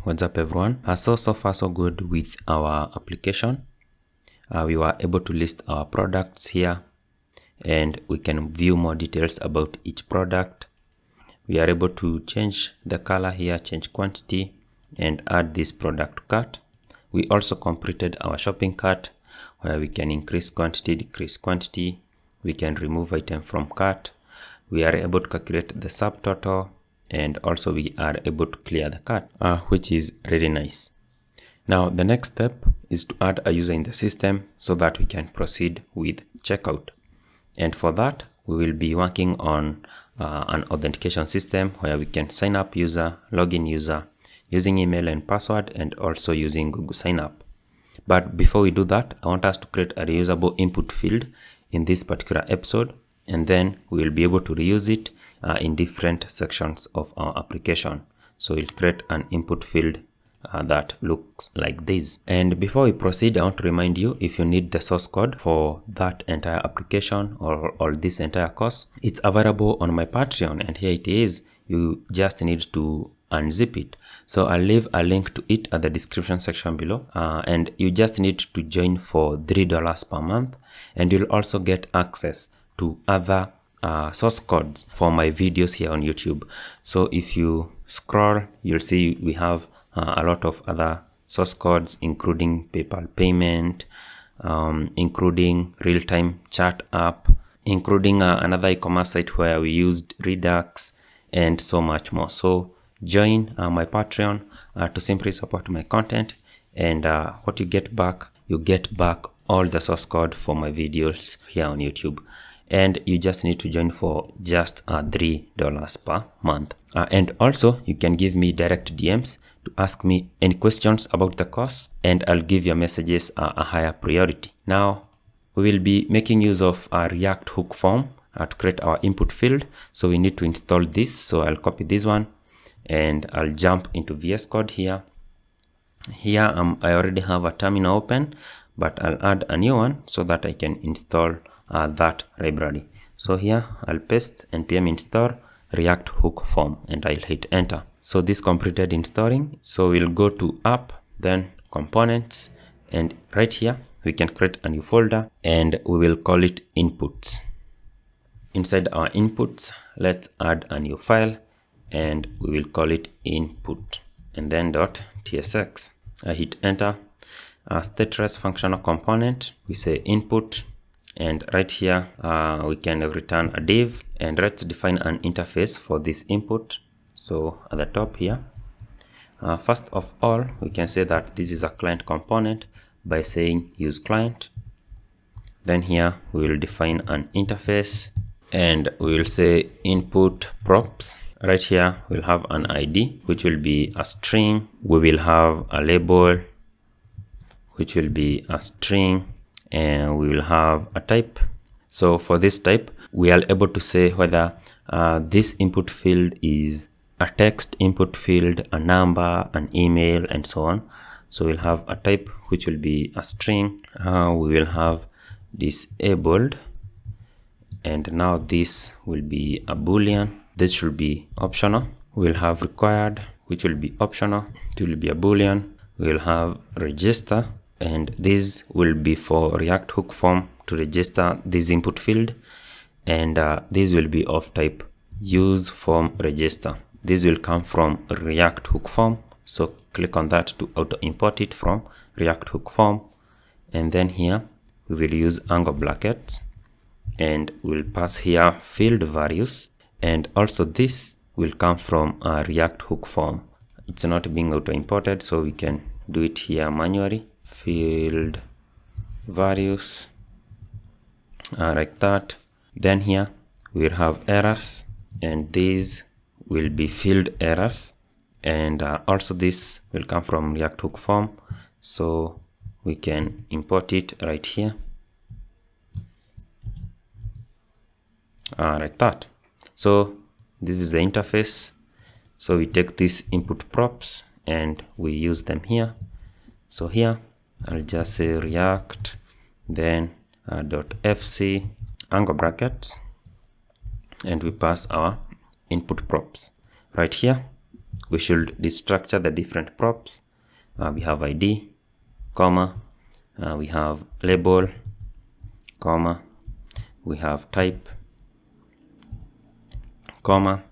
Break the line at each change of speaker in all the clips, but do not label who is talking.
What's up everyone? So far so good with our application. We were able to list our products here and we can view more details about each product. We are able to change the color here, change quantity and add this product to cart. We also completed our shopping cart where we can increase quantity, decrease quantity. We can remove item from cart. We are able to calculate the subtotal. And also we are able to clear the cart, which is really nice. Now the next step is to add a user in the system so that we can proceed with checkout. And for that, we will be working on an authentication system where we can sign up user, login user, using email and password, and also using Google Sign Up. But before we do that, I want us to create a reusable input field in this particular episode, and then we will be able to reuse it in different sections of our application. So we'll create an input field that looks like this. And before we proceed, I want to remind you, if you need the source code for that entire application or this entire course, it's available on my Patreon, and here it is. You just need to unzip it. So I'll leave a link to it at the description section below, and you just need to join for $3 per month, and you'll also get access to other source codes for my videos here on YouTube. So if you scroll, you'll see we have a lot of other source codes, including PayPal payment, including real-time chat app, including another e-commerce site where we used Redux, and so much more. So join my Patreon to simply support my content, and what you get back all the source code for my videos here on YouTube. And you just need to join for just $3 per month. And also you can give me direct DMs to ask me any questions about the course, and I'll give your messages a higher priority. Now we will be making use of a React hook form to create our input field. So we need to install this. So I'll copy this one and I'll jump into VS Code here. Here I already have a terminal open, but I'll add a new one so that I can install that library. So here I'll paste npm install React hook form and I'll hit enter. So this completed installing. So we'll go to app, then components, and right here we can create a new folder and we will call it inputs. Inside our inputs, let's add a new file and we will call it input, and then .tsx. I hit enter. Stateless functional component, we say input, and right here we can return a div, and let's define an interface for this input. So at the top here, first of all, we can say that this is a client component by saying use client. Then here we will define an interface and we will say input props. Right here we'll have an ID which will be a string. We will have a label which will be a string, and we will have a type. So for this type, we are able to say whether this input field is a text input field, a number, an email, and so on. So we'll have a type which will be a string. We will have disabled, and now this will be a boolean. This should be optional. We'll have required, which will be optional. It will be a boolean. We'll have register, and this will be for React hook form to register this input field, and this will be of type use form register. This will come from React hook form, so click on that to auto import it from React hook form. And then here we will use angle brackets and we'll pass here field values, and also this will come from a React hook form. It's not being auto imported, so we can do it here manually. Field values like that. Then here we'll have errors, and these will be field errors, and also this will come from React hook form, so we can import it right here like that. So this is the interface. So we take these input props and we use them here. So here I'll just say React, then .fc angle brackets, and we pass our input props. Right here we should destructure the different props. We have ID, comma, we have label, comma, we have type, comma,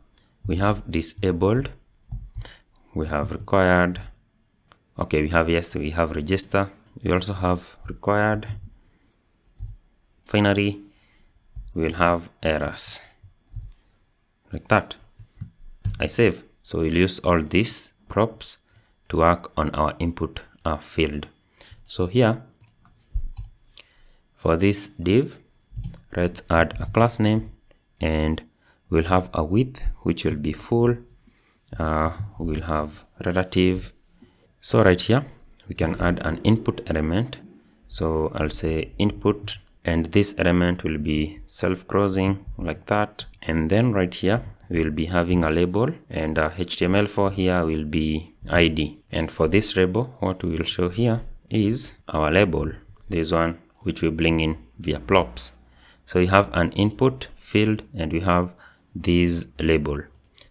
we have disabled, we have required, okay, we have, yes, we have register, we also have required. Finally, we will have errors, like that. I save. So we'll use all these props to work on our input field. So here, for this div, let's add a class name, and we'll have a width which will be full. We'll have relative. So right here, we can add an input element. So I'll say input, and this element will be self-closing, like that. And then right here, we'll be having a label, and HTML4 here will be ID. And for this label, what we will show here is our label, this one which we bring in via plops. So we have an input field, and we have this label.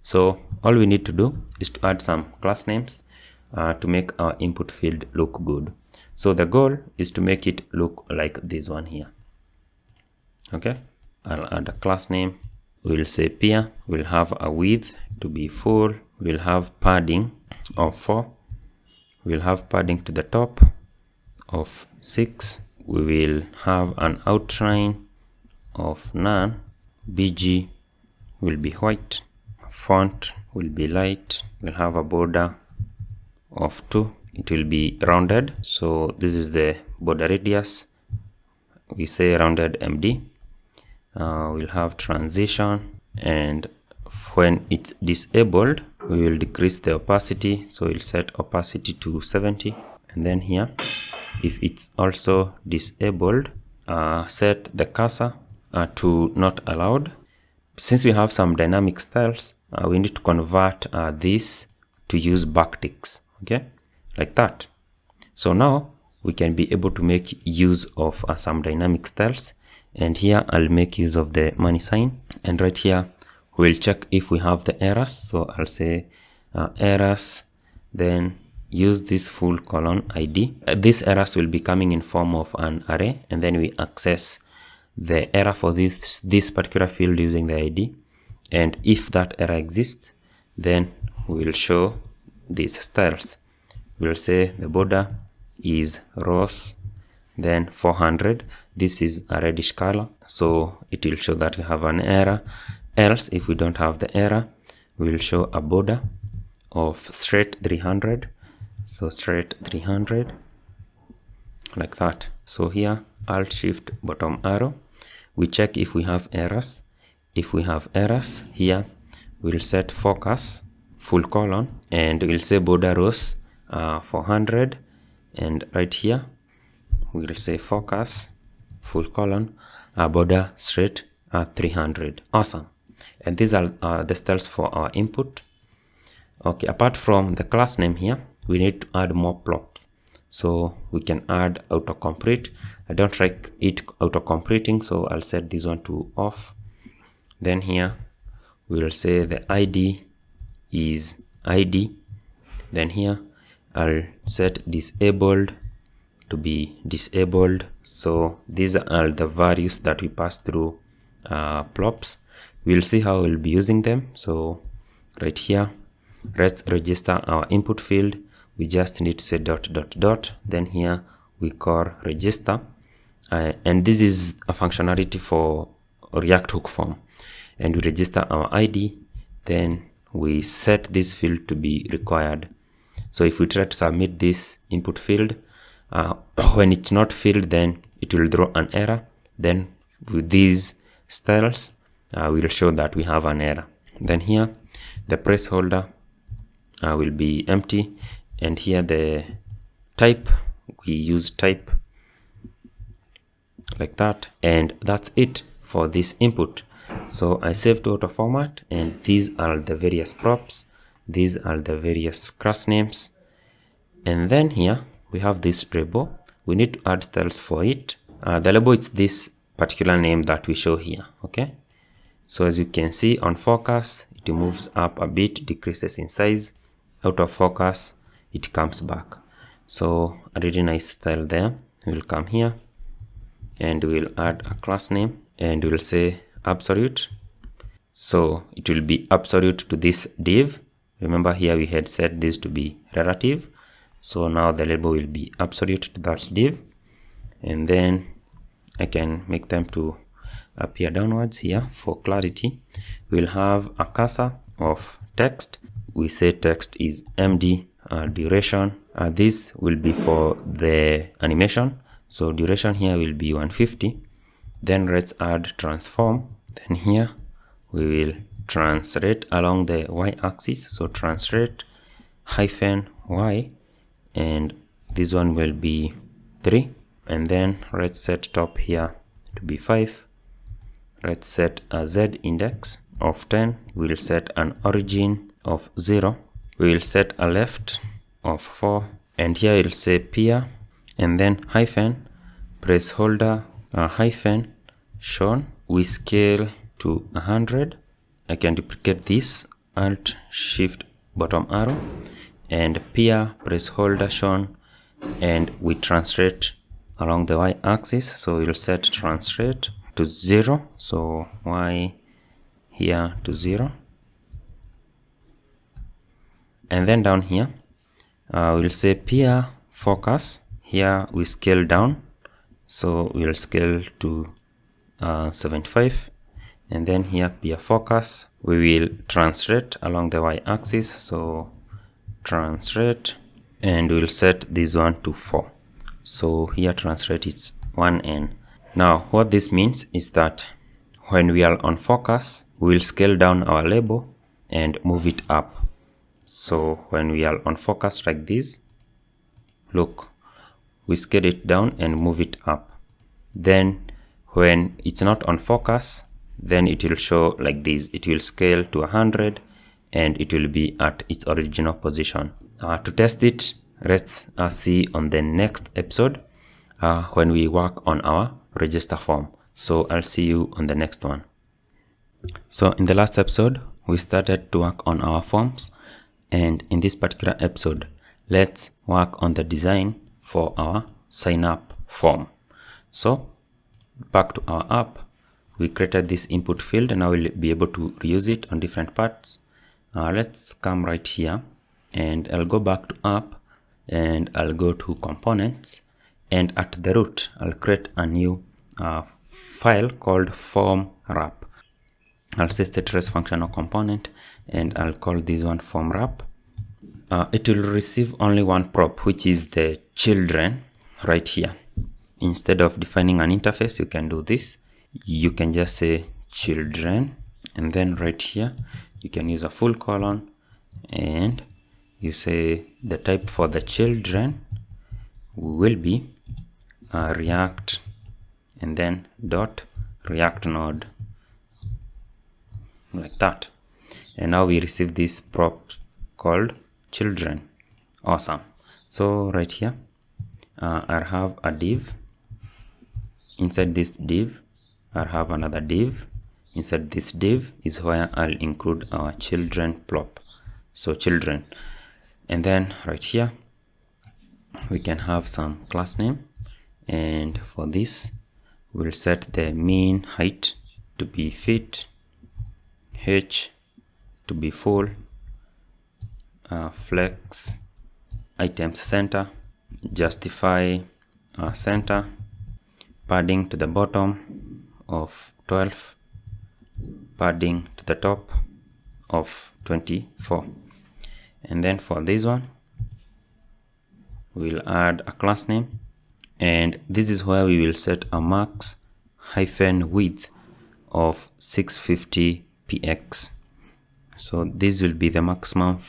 So all we need to do is to add some class names to make our input field look good. So the goal is to make it look like this one here. Okay, I'll add a class name. We'll say peer. We'll have a width to be full. We'll have padding of 4. We'll have padding to the top of 6. We will have an outline of none. BG will be white. Font will be light. We'll have a border of 2. It will be rounded. So this is the border radius. We say rounded MD. We'll have transition, and when it's disabled, we will decrease the opacity. So we'll set opacity to 70. And then here, if it's also disabled, set the cursor to not allowed. Since we have some dynamic styles, we need to convert this to use backticks, okay, like that. So now we can be able to make use of some dynamic styles. And here I'll make use of the money sign, and right here we'll check if we have the errors. So I'll say errors, then use this full colon ID. These errors will be coming in form of an array, and then we access the error for this particular field using the ID. And if that error exists, then we'll show these styles. We'll say the border is rows, then 400. This is a reddish color, so it will show that we have an error. Else, if we don't have the error, we'll show a border of straight 300. So straight 300, like that. So here, Alt Shift bottom arrow, we check if we have errors. If we have errors, here we'll set focus full colon, and we'll say border rows 400, and right here we'll say focus full colon border straight 300. Awesome. And these are the styles for our input. Okay, apart from the class name here, we need to add more props. So we can add autocomplete. I don't like it auto-completing, so I'll set this one to off. Then here we'll say the ID is ID. Then here I'll set disabled to be disabled. So these are the values that we pass through plops. We'll see how we'll be using them. So right here, let's register our input field. We just need to say dot dot dot. Then here we call register, and this is a functionality for React hook form. And we register our ID. Then we set this field to be required. So if we try to submit this input field, when it's not filled, then it will throw an error. Then with these styles, we'll show that we have an error. Then here, the placeholder will be empty. And here the type, we use type like that. And that's it for this input. So I save to auto format, and these are the various props. These are the various class names. And then here we have this label. We need to add styles for it. The label is this particular name that we show here. Okay. So as you can see on focus, it moves up a bit, decreases in size. out of focus, it comes back. So a really nice style there. We'll come here and we'll add a class name and we'll say absolute. So it will be absolute to this div. Remember here we had set this to be relative. So now the label will be absolute to that div. And then I can make them to appear downwards here for clarity. We'll have a cursor of text. We say text is MD duration. This will be for the animation. So duration here will be 150. Then let's add transform. Then here we will translate along the y-axis. So translate -y, and this one will be 3. And then let's set top here to be 5. Let's set a Z index of 10. We'll set an origin of 0. We will set a left of 4. And here it'll say peer, and then hyphen, placeholder, hyphen, shown. We scale to 100. I can duplicate this, Alt, Shift, bottom arrow, and peer, placeholder, shown, and we translate along the y-axis. So we'll set translate to 0. So y here to 0. And then down here, we'll say peer focus. Here we scale down. So we'll scale to 75. And then here peer focus, we will translate along the y-axis. So translate, and we'll set this one to 4. So here translate is 1n. Now what this means is that when we are on focus, we will scale down our label and move it up. So when we are on focus like this, look, we scale it down and move it up. Then when it's not on focus, then it will show like this. It will scale to 100 and it will be at its original position. To test it, let's see on the next episode when we work on our register form. So I'll see you on the next one. So in the last episode, we started to work on our forms. And in this particular episode, let's work on the design for our sign up form. So back to our app, we created this input field and now we'll be able to reuse it on different parts. Let's come right here and I'll go back to app and I'll go to components, and at the root, I'll create a new file called form wrap. I'll say status functional component and I'll call this one form wrap. It will receive only one prop, which is the children right here. Instead of defining an interface, you can do this. You can just say children, and then right here, you can use a full colon, and you say the type for the children will be React, and then dot React node, like that. And now we receive this prop called children. Awesome. So right here, I have a div. Inside this div, I have another div. Inside this div is where I'll include our children prop. So children. And then right here, we can have some class name. And for this, we'll set the mean height to be fit, h to be full, flex, items center, justify center, padding to the bottom of 12, padding to the top of 24. And then for this one, we'll add a class name, and this is where we will set a max hyphen width of 650 px. So this will be the maximum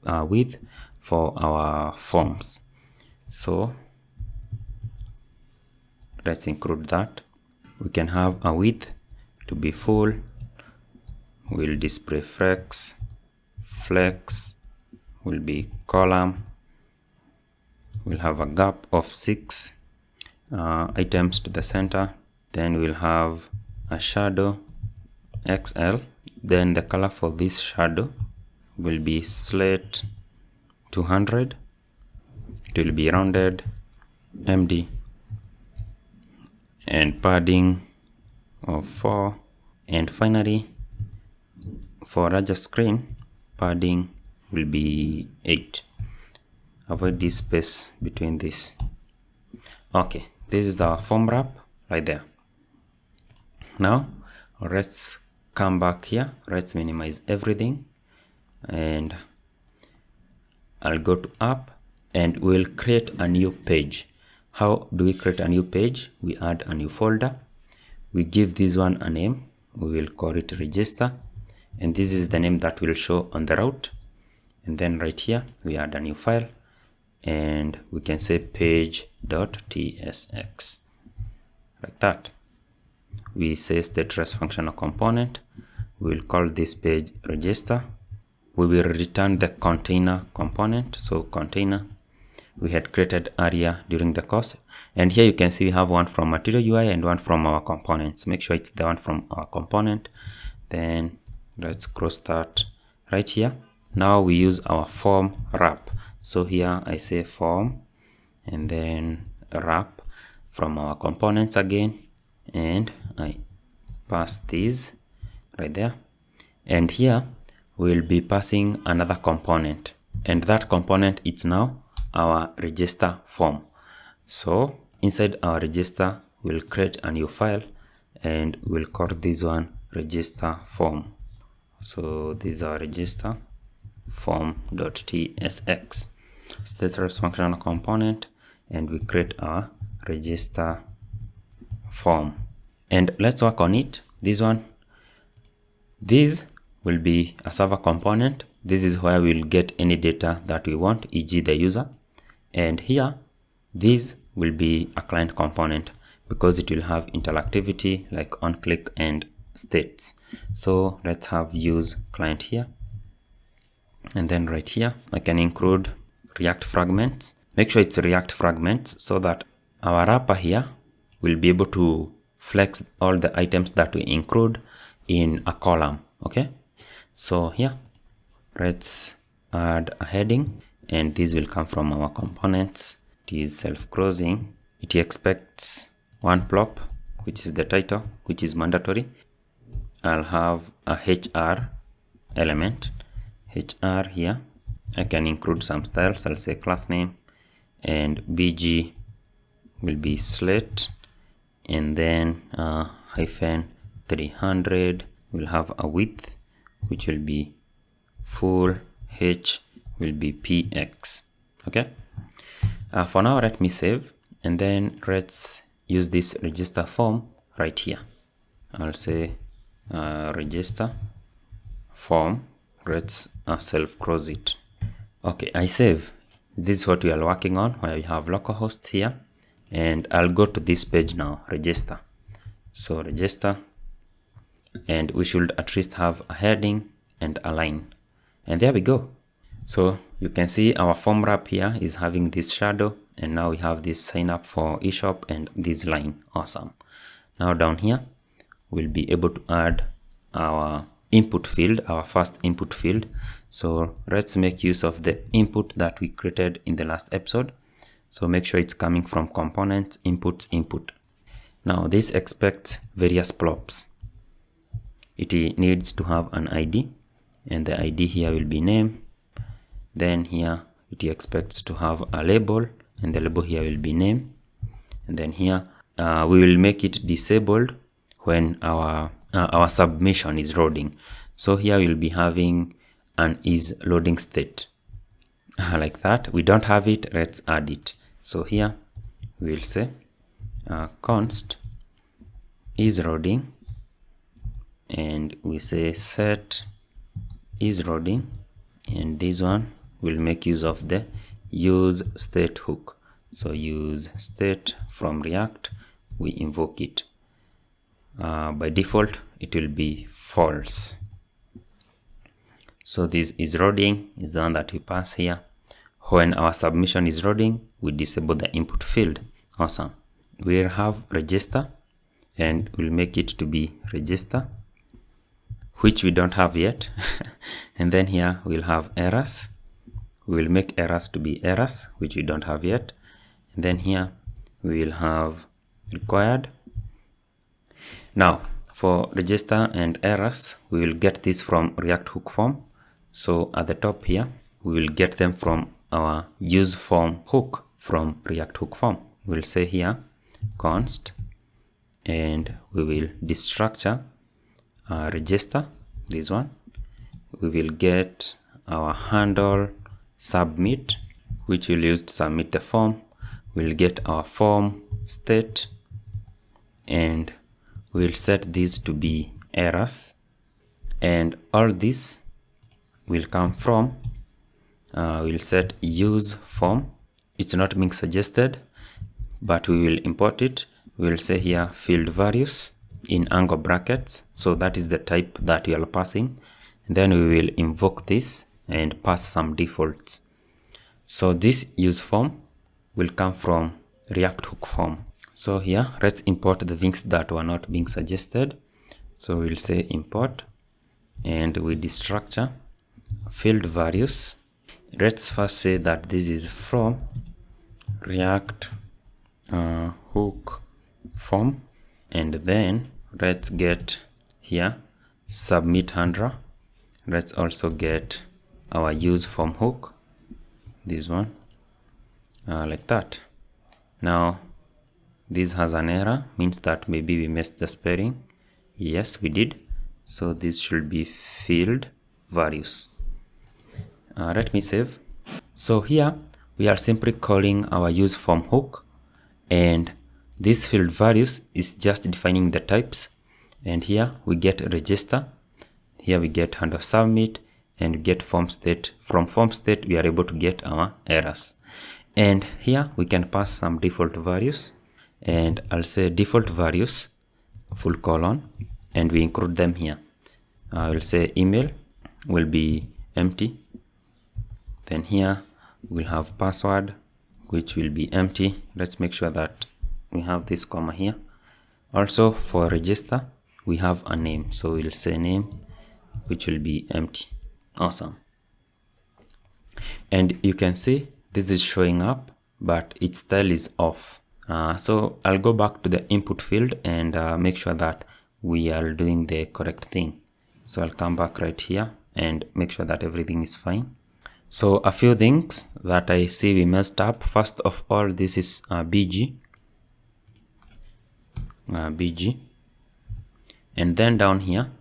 width for our forms. So let's include that. We can have a width to be full. We'll display flex. Flex will be column. We'll have a gap of 6 items to the center. Then we'll have a shadow XL. Then the color for this shadow will be slate 200, it will be rounded, MD, and padding of 4, and finally for larger screen padding will be 8. Avoid this space between this. Okay, this is our form wrap right there. Now let's come back here, let's minimize everything, and I'll go to app and we'll create a new page. How do we create a new page? We add a new folder, we give this one a name, we will call it register, and this is the name that will show on the route. And then right here we add a new file and we can say page.tsx, like that. We say status functional component, we will call this page register. We will return the container component, so container we had created earlier during the course. And here you can see we have one from Material UI and one from our components. Make sure it's the one from our component. Then let's cross that right here. Now we use our form wrap. So here I say form and then wrap from our components again, and I pass these right there. And here we'll be passing another component, and that component is now our register form. So inside our register we'll create a new file and we'll call this one register form. So this is our register form.tsx, status functional component, and we create our register form. And let's work on it. This one, this will be a server component. This is where we'll get any data that we want, e.g. the user. And here this will be a client component because it will have interactivity like on click and states. So let's have use client here, and then right here I can include React fragments. Make sure it's React fragments so that our wrapper here will be able to flex all the items that we include in a column. Okay, so here let's add a heading, and this will come from our components. It is self-closing. It expects one plop, which is the title, which is mandatory. I'll have a HR element, HR here. I can include some styles. I'll say class name, and BG will be slate, and then hyphen 300 will have a width, which will be full, H will be PX. Okay, for now let me save, and then let's use this register form right here. I'll say register form, let's self-close it. Okay, I save. This is what we are working on, where we have localhost here, and I'll go to this page now, register. So register, and we should at least have a heading and a line, and there we go. So you can see our form wrap here is having this shadow, and now we have this sign up for eShop and this line. Awesome. Now down here we'll be able to add our input field, our first input field. So let's make use of the input that we created in the last episode. So make sure it's coming from components, inputs, input. Now this expects various plops. It needs to have an ID, and the ID here will be name. Then here it expects to have a label, and the label here will be name. And then here we will make it disabled when our submission is loading. So here we'll be having an is loading state like that. We don't have it, let's add it. So here we'll say const is loading, and we say set is loading, and this one will make use of the use state hook. So use state from React, we invoke it. By default it will be false. So this is loading is the one that we pass here. When our submission is loading, we disable the input field. Awesome. We'll have register, and we'll make it to be register, which we don't have yet. And then here we'll have errors. we will make errors to be errors, which we don't have yet. And then here we will have required. Now for register and errors, we will get this from React hook form. So at the top here, we will get them from our use form hook from React hook form. We'll say here const, and we will destructure register, this one. We will get our handle submit, which we'll use to submit the form. We'll get our form state, and we'll set these to be errors. And all this will come from, we'll set use form. It's not being suggested, but we will import it. We'll say here field values in angle brackets. So that is the type that we are passing. And then we will invoke this and pass some defaults. So this use form will come from React hook form. So here, let's import the things that were not being suggested. So we'll say import, and we destructure field values. Let's first say that this is from React hook form, and then let's get here submit handler. Let's also get our use form hook, this one, like that. Now this has an error, means that maybe we missed the spelling. Yes, we did. So this should be field values. Let me save. So here we are simply calling our use form hook, and this field values is just defining the types. And here we get register, here we get handle submit, and get form state. From form state we are able to get our errors. And here we can pass some default values, and I'll say default values full colon, and we include them here. I will say email will be empty. Then here we'll have password, which will be empty. Let's make sure that we have this comma here. Also for register, we have a name. So we'll say name, which will be empty. Awesome. And you can see this is showing up, but its style is off. So I'll go back to the input field and make sure that we are doing the correct thing. So I'll come back right here and make sure that everything is fine. So a few things that I see we messed up. First of all, this is BG. And then down here,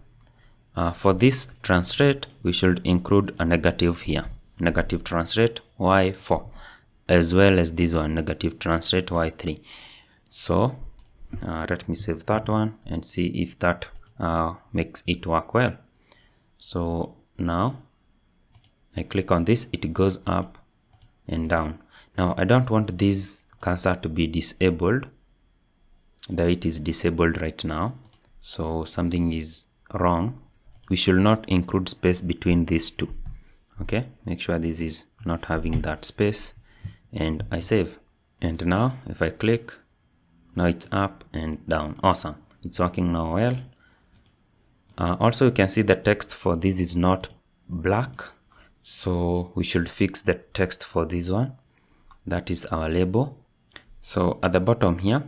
for this translate, we should include a negative here. Negative translate Y4, as well as this one, negative translate Y3. So let me save that one and see if that makes it work well. So now I click on this, it goes up and down. Now I don't want this cursor to be disabled, though it is disabled right now. So something is wrong. We should not include space between these two. Okay, make sure this is not having that space, and I save. And now if I click, now it's up and down. Awesome, it's working now well. Also you can see the text for this is not black, so we should fix the text for this one. That is our label. So at the bottom here,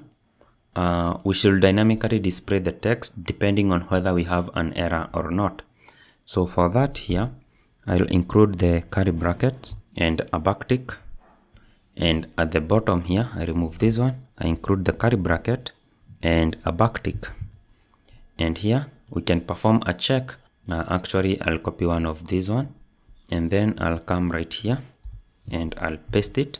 we should dynamically display the text depending on whether we have an error or not. So for that here, I'll include the curly brackets and a backtick. And at the bottom here, I remove this one. I include the curly bracket and a backtick. And here we can perform a check. Actually, I'll copy one of these one, and then I'll come right here and I'll paste it.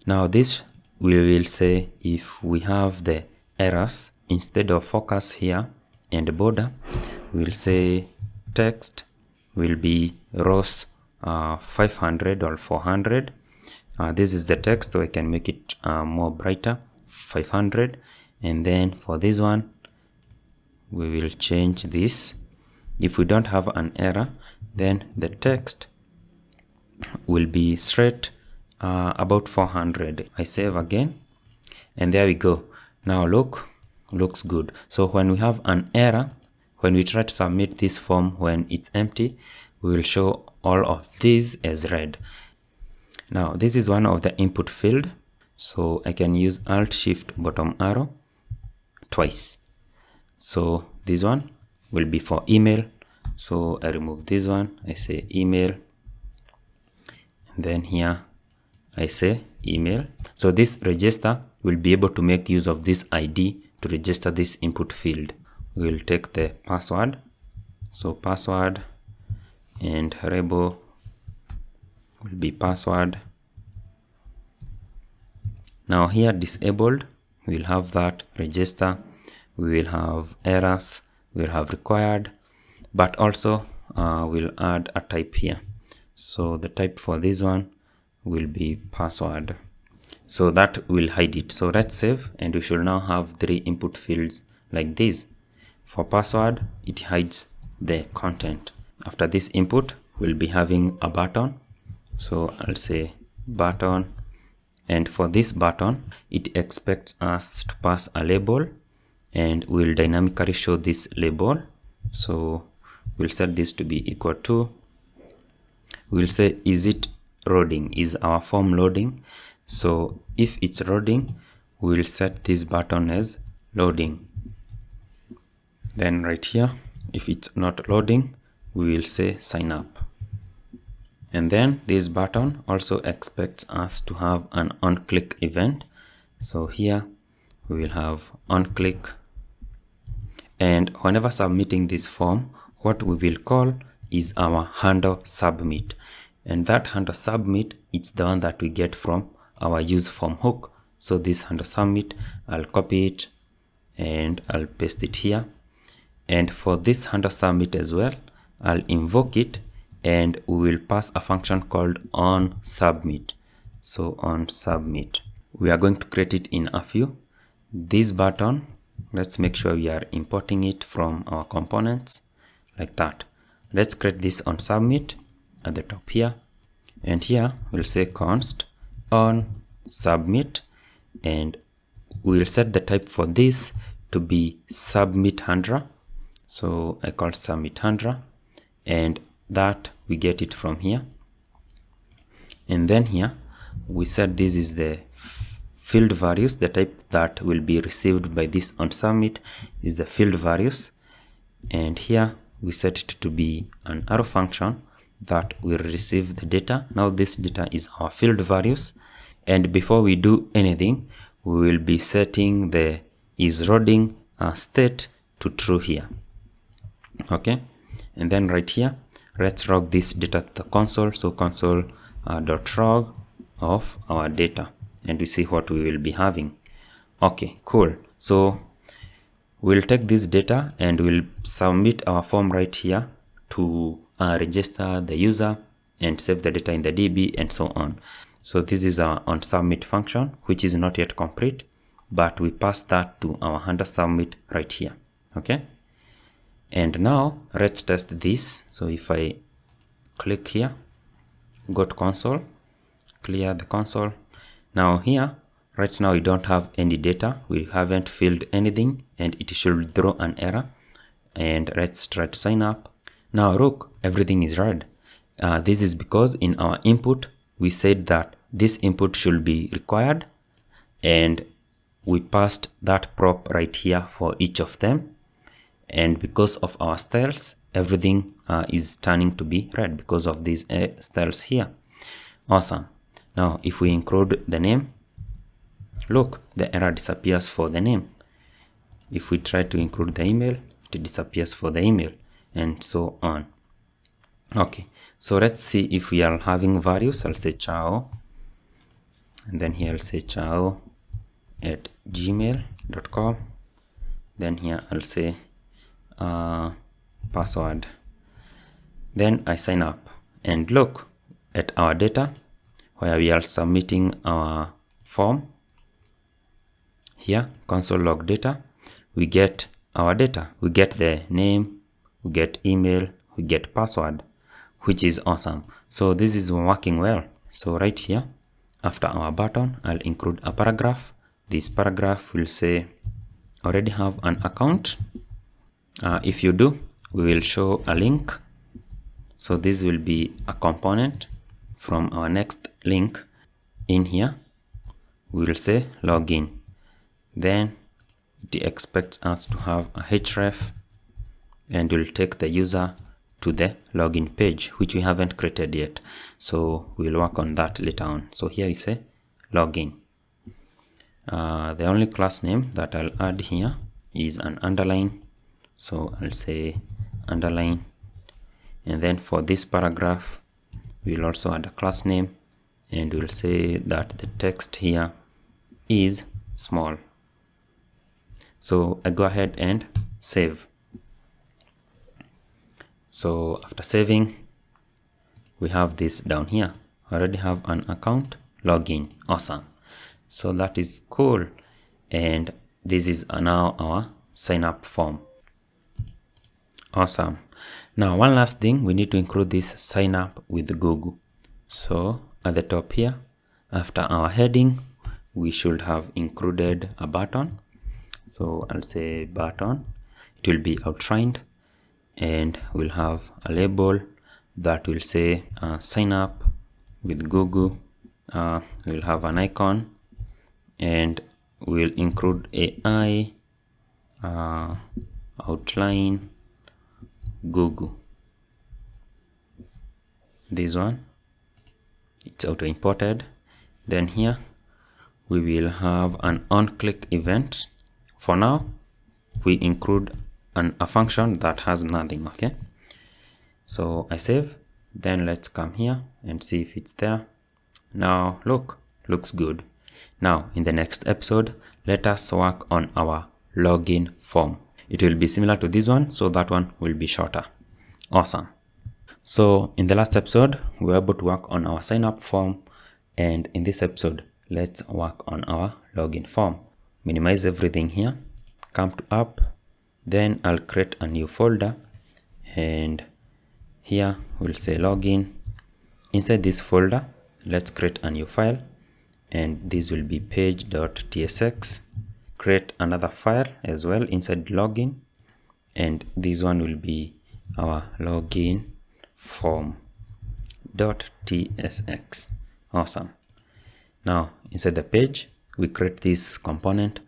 Now this we will say if we have the errors, instead of focus here and border, we'll say text will be rows 500 or 400. This is the text, so I can make it more brighter, 500. And then for this one, we will change this. If we don't have an error, then the text will be straight about 400. I save again, and there we go. Now look, looks good. So when we have an error, when we try to submit this form when it's empty, we will show all of these as red. Now this is one of the input field, so I can use Alt Shift bottom arrow twice. So this one will be for email, so I remove this one, I say email, and then here I say email. So this register will be able to make use of this ID to register this input field. We'll take the password, so password, and label will be password. Now here disabled, we'll have that register, we will have errors, we'll have required, but also we'll add a type here. So the type for this one will be password. So that will hide it. So let's save, and we should now have 3 input fields like this. For password, it hides the content. After this input, we'll be having a button. So I'll say button, and for this button, it expects us to pass a label, and we'll dynamically show this label. So we'll set this to be equal to, we'll say, is it loading? Is our form loading? So if it's loading, we'll set this button as loading. Then right here, if it's not loading, we will say sign up. And then this button also expects us to have an on-click event. So here we will have on-click, and whenever submitting this form, what we will call is our handle submit. And that handle submit, it's the one that we get from our use form hook. So this handle submit, I'll copy it and I'll paste it here. And for this handle submit as well, I'll invoke it, and we will pass a function called on submit. So on submit, we are going to create it in a few. This button, let's make sure we are importing it from our components like that. Let's create this on submit at the top here, and here we'll say const on submit, and we'll set the type for this to be submit handler. So I call submit handler, and that we get it from here. And then here we said this is the field values, the type that will be received by this on submit is the field values, and here we set it to be an arrow function that will receive the data. Now this data is our field values, and before we do anything, we will be setting the is loading state to true here. Okay, and then right here, let's log this data to the console. So console dot log of our data, and we see what we will be having. Okay, cool. So we'll take this data and we'll submit our form right here to register the user and save the data in the DB and so on. So this is our on submit function, which is not yet complete, but we pass that to our handle submit right here. Okay, and now let's test this. So if I click here, go to console, clear the console. Now here, right now we don't have any data, we haven't filled anything, and it should throw an error. And let's try to sign up. Now look, everything is red. This is because in our input we said that this input should be required, and we passed that prop right here for each of them, and because of our styles, everything is turning to be red because of these styles here. Awesome. Now if we include the name, look, the error disappears for the name. If we try to include the email, it disappears for the email, and so on. Okay, so let's see if we are having values. I'll say Chaoo, and then here I'll say Chaoo at gmail.com. Then here I'll say password. Then I sign up, and look at our data where we are submitting our form. Here, console log data, we get our data. We get the name, we get email, we get password, which is awesome. So this is working well. So right here, after our button, I'll include a paragraph. This paragraph will say, already have an account. If you do, we will show a link. So this will be a component from our next link in here, we will say login. Then it expects us to have a href, and will take the user to the login page, which we haven't created yet. So we'll work on that later on. So here we say login. The only class name that I'll add here is an underline. So I'll say underline. And then for this paragraph, we'll also add a class name, and we'll say that the text here is small. So I go ahead and save. So after saving, we have this down here. I already have an account, login. Awesome. So that is cool. And this is now our sign up form. Awesome. Now, one last thing, we need to include this sign up with Google. So at the top here, after our heading, we should have included a button. So I'll say button. It will be outlined, and we'll have a label that will say sign up with Google. We'll have an icon, and we'll include AI, outline, Google. This one, it's auto imported. Then here we will have an on-click event. For now, we include a function that has nothing. Okay, so I save. Then let's come here and see if it's there. Now looks good. Now in the next episode, let us work on our login form. It will be similar to this one, so that one will be shorter. Awesome. So in the last episode, we were able to work on our sign up form, and in this episode, let's work on our login form. Minimize everything here, come to app, then I'll create a new folder, and here we'll say login. Inside this folder, let's create a new file, and this will be page.tsx. Create another file as well inside login, and this one will be our login form.tsx. Awesome. Now inside the page, we create this component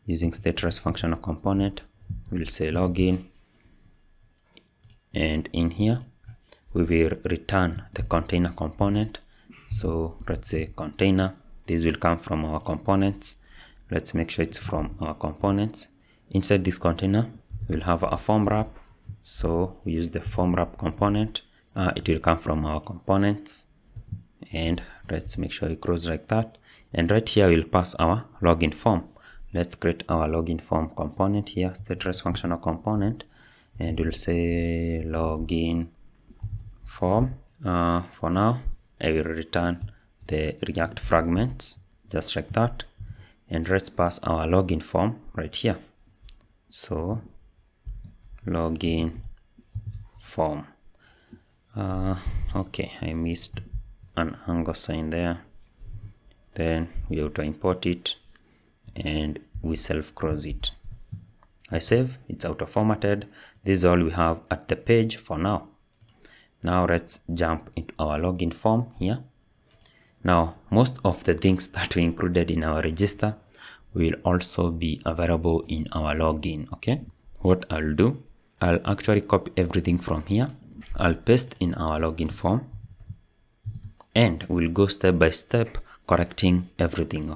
using stateless functional component. We'll say login, and in here we will return the container component. So let's say container. This will come from our components. Let's make sure it's from our components. Inside this container, we'll have a form wrap. So we use the form wrap component. It will come from our components. And let's make sure it grows like that. And right here, we'll pass our login form. Let's create our login form component here, stateless functional component. And we'll say login form. For now, I will return the React fragments, just like that. And let's pass our login form right here. So login form. Okay, I missed an angle sign there. Then we auto import it, and we self cross it. I save, it's auto formatted. This is all we have at the page for now. Now let's jump into our login form here. Now, most of the things that we included in our register will also be available in our login. Okay, what I'll do, I'll actually copy everything from here. I'll paste in our login form, and we'll go step by step correcting everything.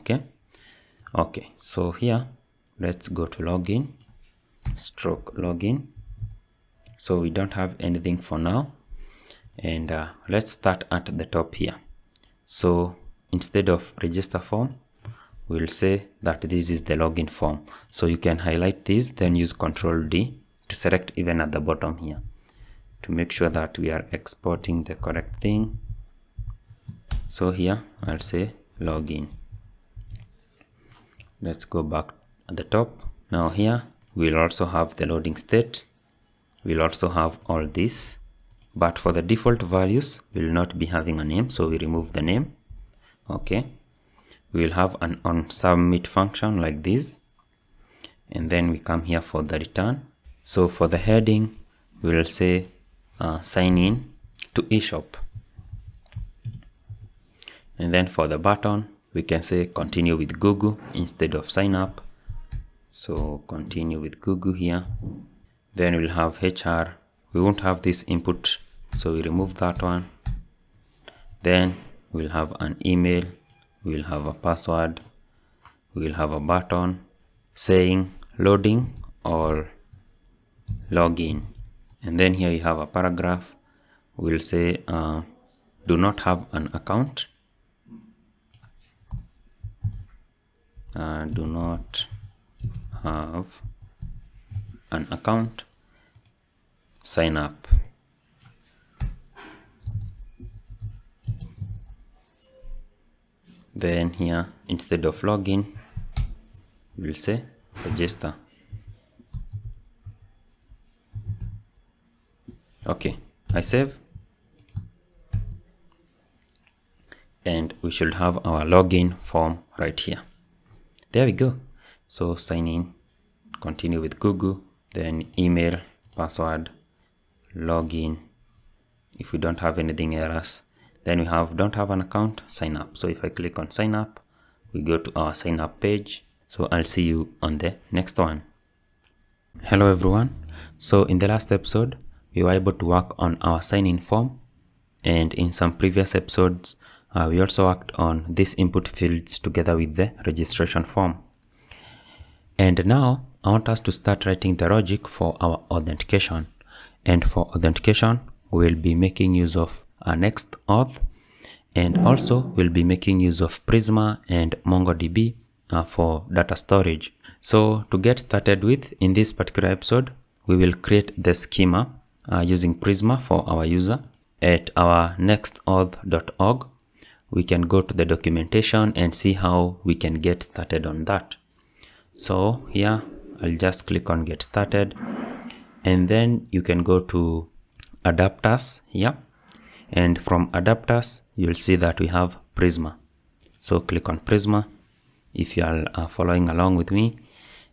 Okay, so here let's go to login, stroke login. So we don't have anything for now, and let's start at the top here. So instead of register form, we'll say that this is the login form. So you can highlight this, then use Control D to select even at the bottom here to make sure that we are exporting the correct thing. So here I'll say login. Let's go back at the top. Now here we'll also have the loading state. We'll also have all this. But for the default values, we'll not be having a name, so we remove the name. Okay, we'll have an onSubmit function like this, and then we come here for the return. So for the heading, we'll say sign in to eShop, And then for the button, we can say continue with Google instead of sign up. So continue with Google here. Then we'll have HR. We won't have this input, so we remove that one. Then we'll have an email. We'll have a password. We'll have a button saying loading or login. And then here you have a paragraph. We'll say do not have an account. Do not have an account. Sign up. Then here, instead of login, we'll say register. Okay, I save. And we should have our login form right here. There we go. So sign in, continue with Google, then email, password, login. If we don't have anything errors, then we have don't have an account, sign up. So if I click on sign up, we go to our sign up page. So I'll see you on the next one. Hello everyone. So in the last episode, we were able to work on our sign in form. And in some previous episodes, we also worked on these input fields together with the registration form. And now I want us to start writing the logic for our authentication. And for authentication, we'll be making use of a NextAuth, and also we'll be making use of Prisma and MongoDB for data storage. So to get started with, in this particular episode, we will create the schema using Prisma for our user. At our nextauth.org, we can go to the documentation and see how we can get started on that. So here, I'll just click on get started, and then you can go to adapters here. And from adapters, you'll see that we have Prisma. So click on Prisma if you are following along with me.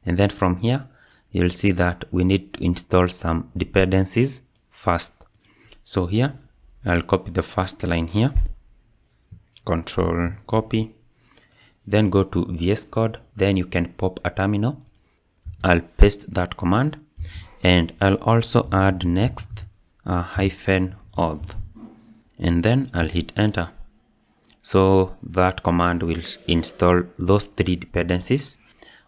And then from here, you'll see that we need to install some dependencies first. So here, I'll copy the first line here. Control copy. Then go to VS Code. Then you can pop a terminal. I'll paste that command. And I'll also add next -auth. And then I'll hit enter. So that command will install those three dependencies.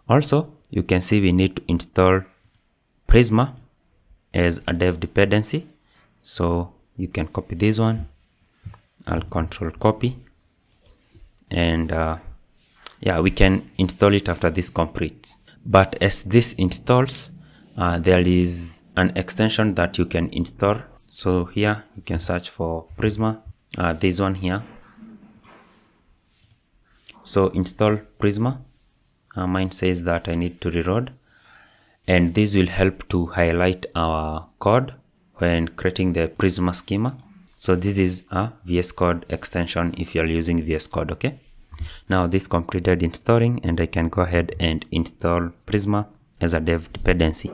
Also, you can see we need to install Prisma as a dev dependency. So you can copy this one. I'll control copy. And yeah, we can install it after this completes. But as this installs, there is an extension that you can install. So here you can search for Prisma, this one here. So install Prisma. Mine says that I need to reload, and this will help to highlight our code when creating the Prisma schema. So this is a VS Code extension if you're using VS Code, okay? Now this completed installing, and I can go ahead and install Prisma as a dev dependency.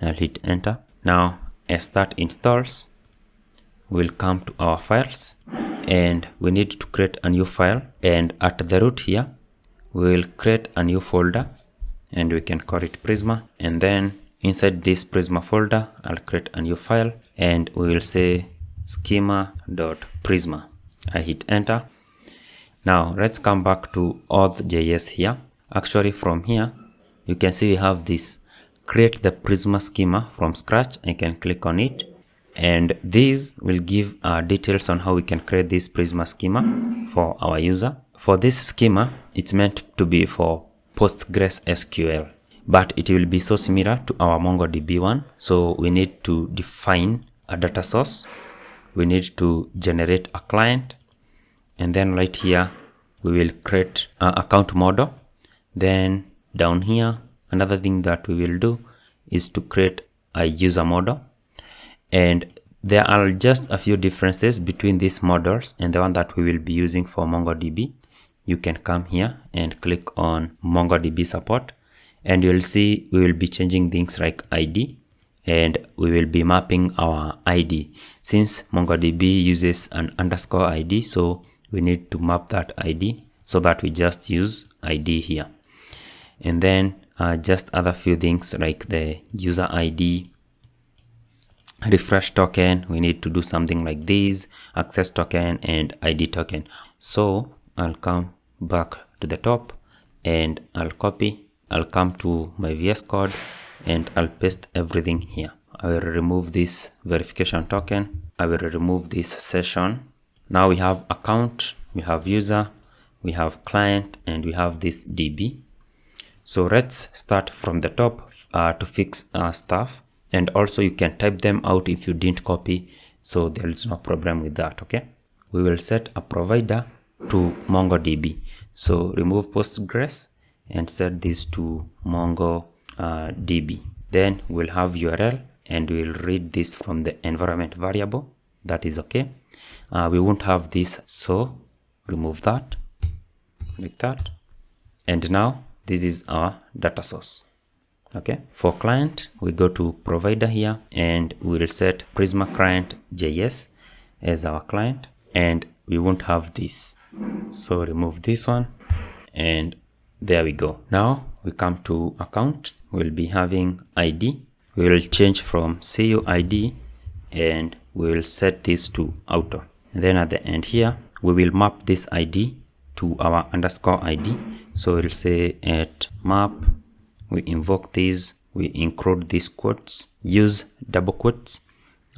I'll hit enter. Now as that installs, we'll come to our files, and we need to create a new file. And at the root here, we'll create a new folder, and we can call it Prisma. And then inside this Prisma folder, I'll create a new file, and we will say schema.prisma. I hit enter. Now let's come back to auth.js here. Actually from here, you can see we have this create the Prisma schema from scratch. I can click on it, and these will give details on how we can create this Prisma schema for our user. For this schema, it's meant to be for PostgreSQL, but it will be so similar to our MongoDB one. So we need to define a data source. We need to generate a client, and then right here, we will create an account model. Then down here, another thing that we will do is to create a user model. And there are just a few differences between these models and the one that we will be using for MongoDB. You can come here and click on MongoDB support, and you'll see we will be changing things like ID, and we will be mapping our ID. Since MongoDB uses an underscore ID, so we need to map that ID so that we just use ID here. And then just other few things like the user ID, refresh token, we need to do something like this, access token and ID token. So I'll come back to the top and I'll copy, I'll come to my VS Code and I'll paste everything here. I will remove this verification token, I will remove this session. Now we have account, we have user, we have client, and we have this DB. So let's start from the top to fix stuff. And also you can type them out if you didn't copy, so there is no problem with that. Okay, we will set a provider to MongoDB. So remove Postgres and set this to MongoDB. Then we'll have URL and we'll read this from the environment variable. That is okay. We won't have this, so remove that like that. And now this is our data source. Okay, for client, we go to provider here and we'll set Prisma Client.js as our client, and we won't have this. So remove this one and there we go. Now we come to account, we'll be having ID. We will change from CUID and we will set this to auto. And then at the end here, we will map this ID to our underscore ID. So we'll say at map, we invoke these, we include these quotes, use double quotes.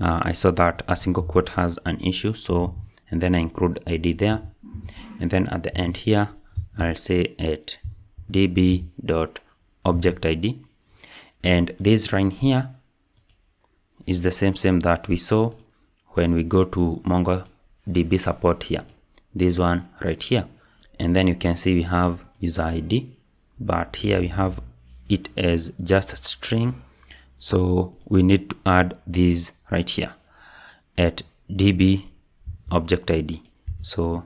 I saw that a single quote has an issue, so, and then I include ID there. And then at the end here, I'll say at db.objectID. And this line here is the same that we saw when we go to MongoDB support here. This one right here. And then you can see we have user ID, but here we have it as just a string. So we need to add this right here at db object ID. So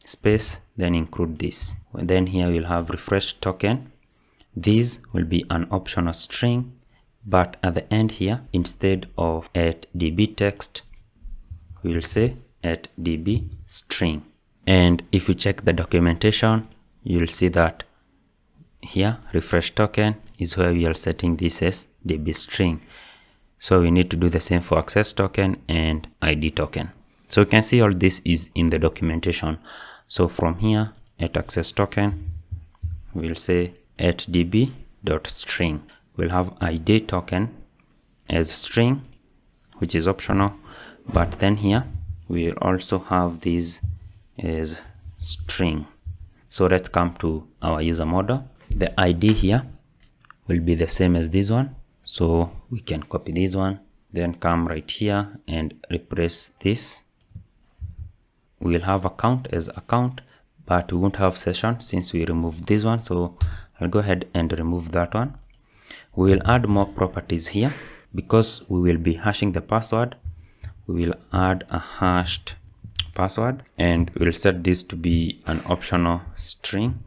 space, then include this. And then here we'll have refresh token. This will be an optional string, but at the end here, instead of at db text, we'll say at db string. And if you check the documentation, you'll see that here refresh token is where we are setting this as db string. So we need to do the same for access token and ID token. So you can see all this is in the documentation. So from here at access token, we'll say at db.string. We'll have ID token as string, which is optional, but then here we'll also have this as string. So let's come to our user model. The ID here will be the same as this one, so we can copy this one, then come right here and replace this. We'll have account as account, but we won't have session since we removed this one, so I'll go ahead and remove that one. We will add more properties here because we will be hashing the password. We will add a hashed password and we'll set this to be an optional string.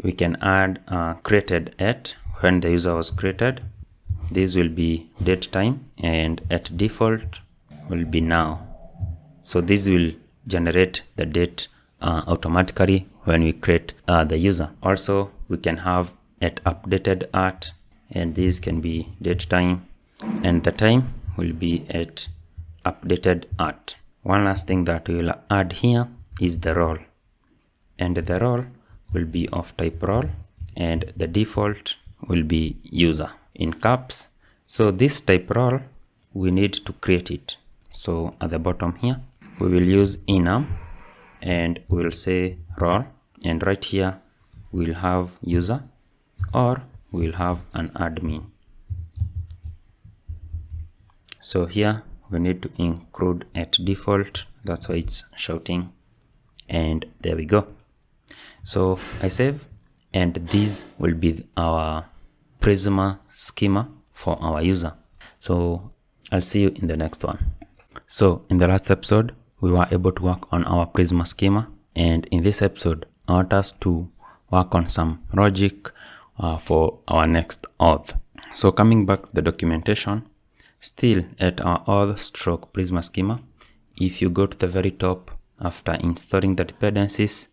We can add created at when the user was created. This will be date time and at default will be now. So this will generate the date automatically when we create the user. Also, we can have at updated at, and this can be date time, and the time will be at updated at. One last thing that we will add here is the role, and the role will be of type role, and the default will be user in caps. So this type role, we need to create it. So at the bottom here, we will use enum and we'll say role, and right here we'll have user, or we'll have an admin. So here we need to include at default, that's why it's shouting, and there we go. So I save, and this will be our Prisma schema for our user. So I'll see you in the next one. So in the last episode, we were able to work on our Prisma schema, and in this episode, I want us to work on some logic for our NextAuth. So coming back to the documentation, still at our auth stroke Prisma schema, if you go to the very top after installing the dependencies,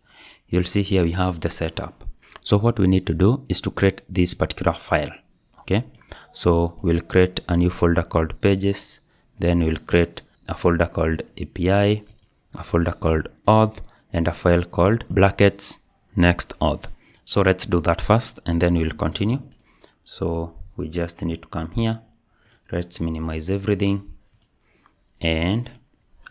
you'll see here we have the setup. So what we need to do is to create this particular file. Okay, so we'll create a new folder called pages, then we'll create a folder called API, a folder called auth, and a file called brackets NextAuth. So let's do that first and then we'll continue. So we just need to come here, let's minimize everything, and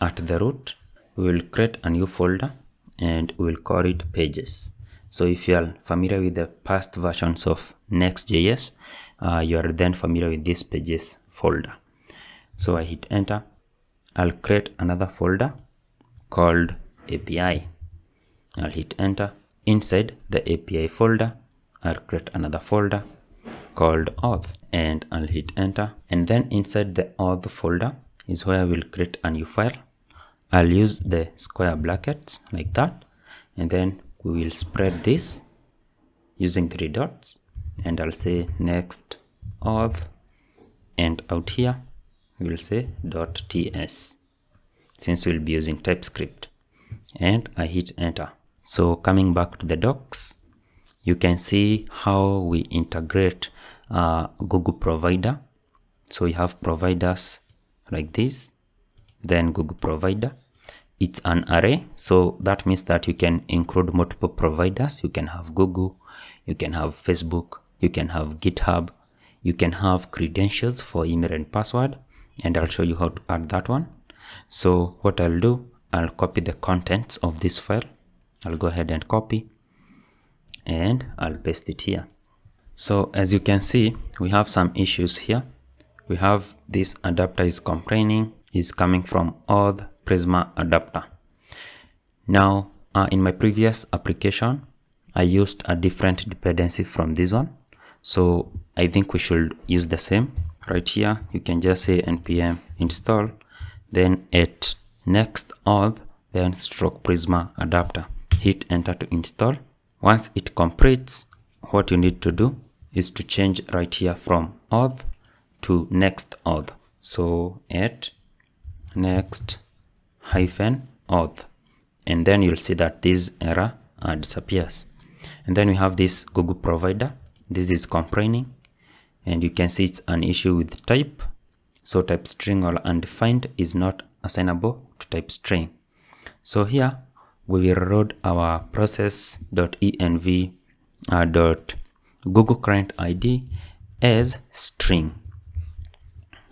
at the root we will create a new folder and we'll call it pages. So if you are familiar with the past versions of Next.js, you are then familiar with this pages folder. So I hit enter. I'll create another folder called API. I'll hit enter. Inside the API folder, I'll create another folder called auth and I'll hit enter. And then inside the auth folder is where we'll create a new file. I'll use the square brackets like that, and then we will spread this using 3 dots, and I'll say next auth, and out here we will say .ts since we'll be using TypeScript, and I hit enter. So coming back to the docs, you can see how we integrate Google provider. So we have providers like this, then Google provider. It's an array, so that means that you can include multiple providers. You can have Google, you can have Facebook, you can have GitHub, you can have credentials for email and password, and I'll show you how to add that one. So what I'll do, I'll copy the contents of this file. I'll go ahead and copy and I'll paste it here. So as you can see, we have some issues here. We have this adapter is complaining, is coming from auth Prisma adapter. Now in my previous application, I used a different dependency from this one. So I think we should use the same. Right here, you can just say npm install, then at NextAuth, then stroke Prisma adapter. Hit enter to install. Once it completes, what you need to do is to change right here from auth to NextAuth. So at next-auth, and then you'll see that this error disappears. And then we have this Google provider. This is complaining, and you can see it's an issue with type. So type string or undefined is not assignable to type string. So here we will load our process.env Google current ID as string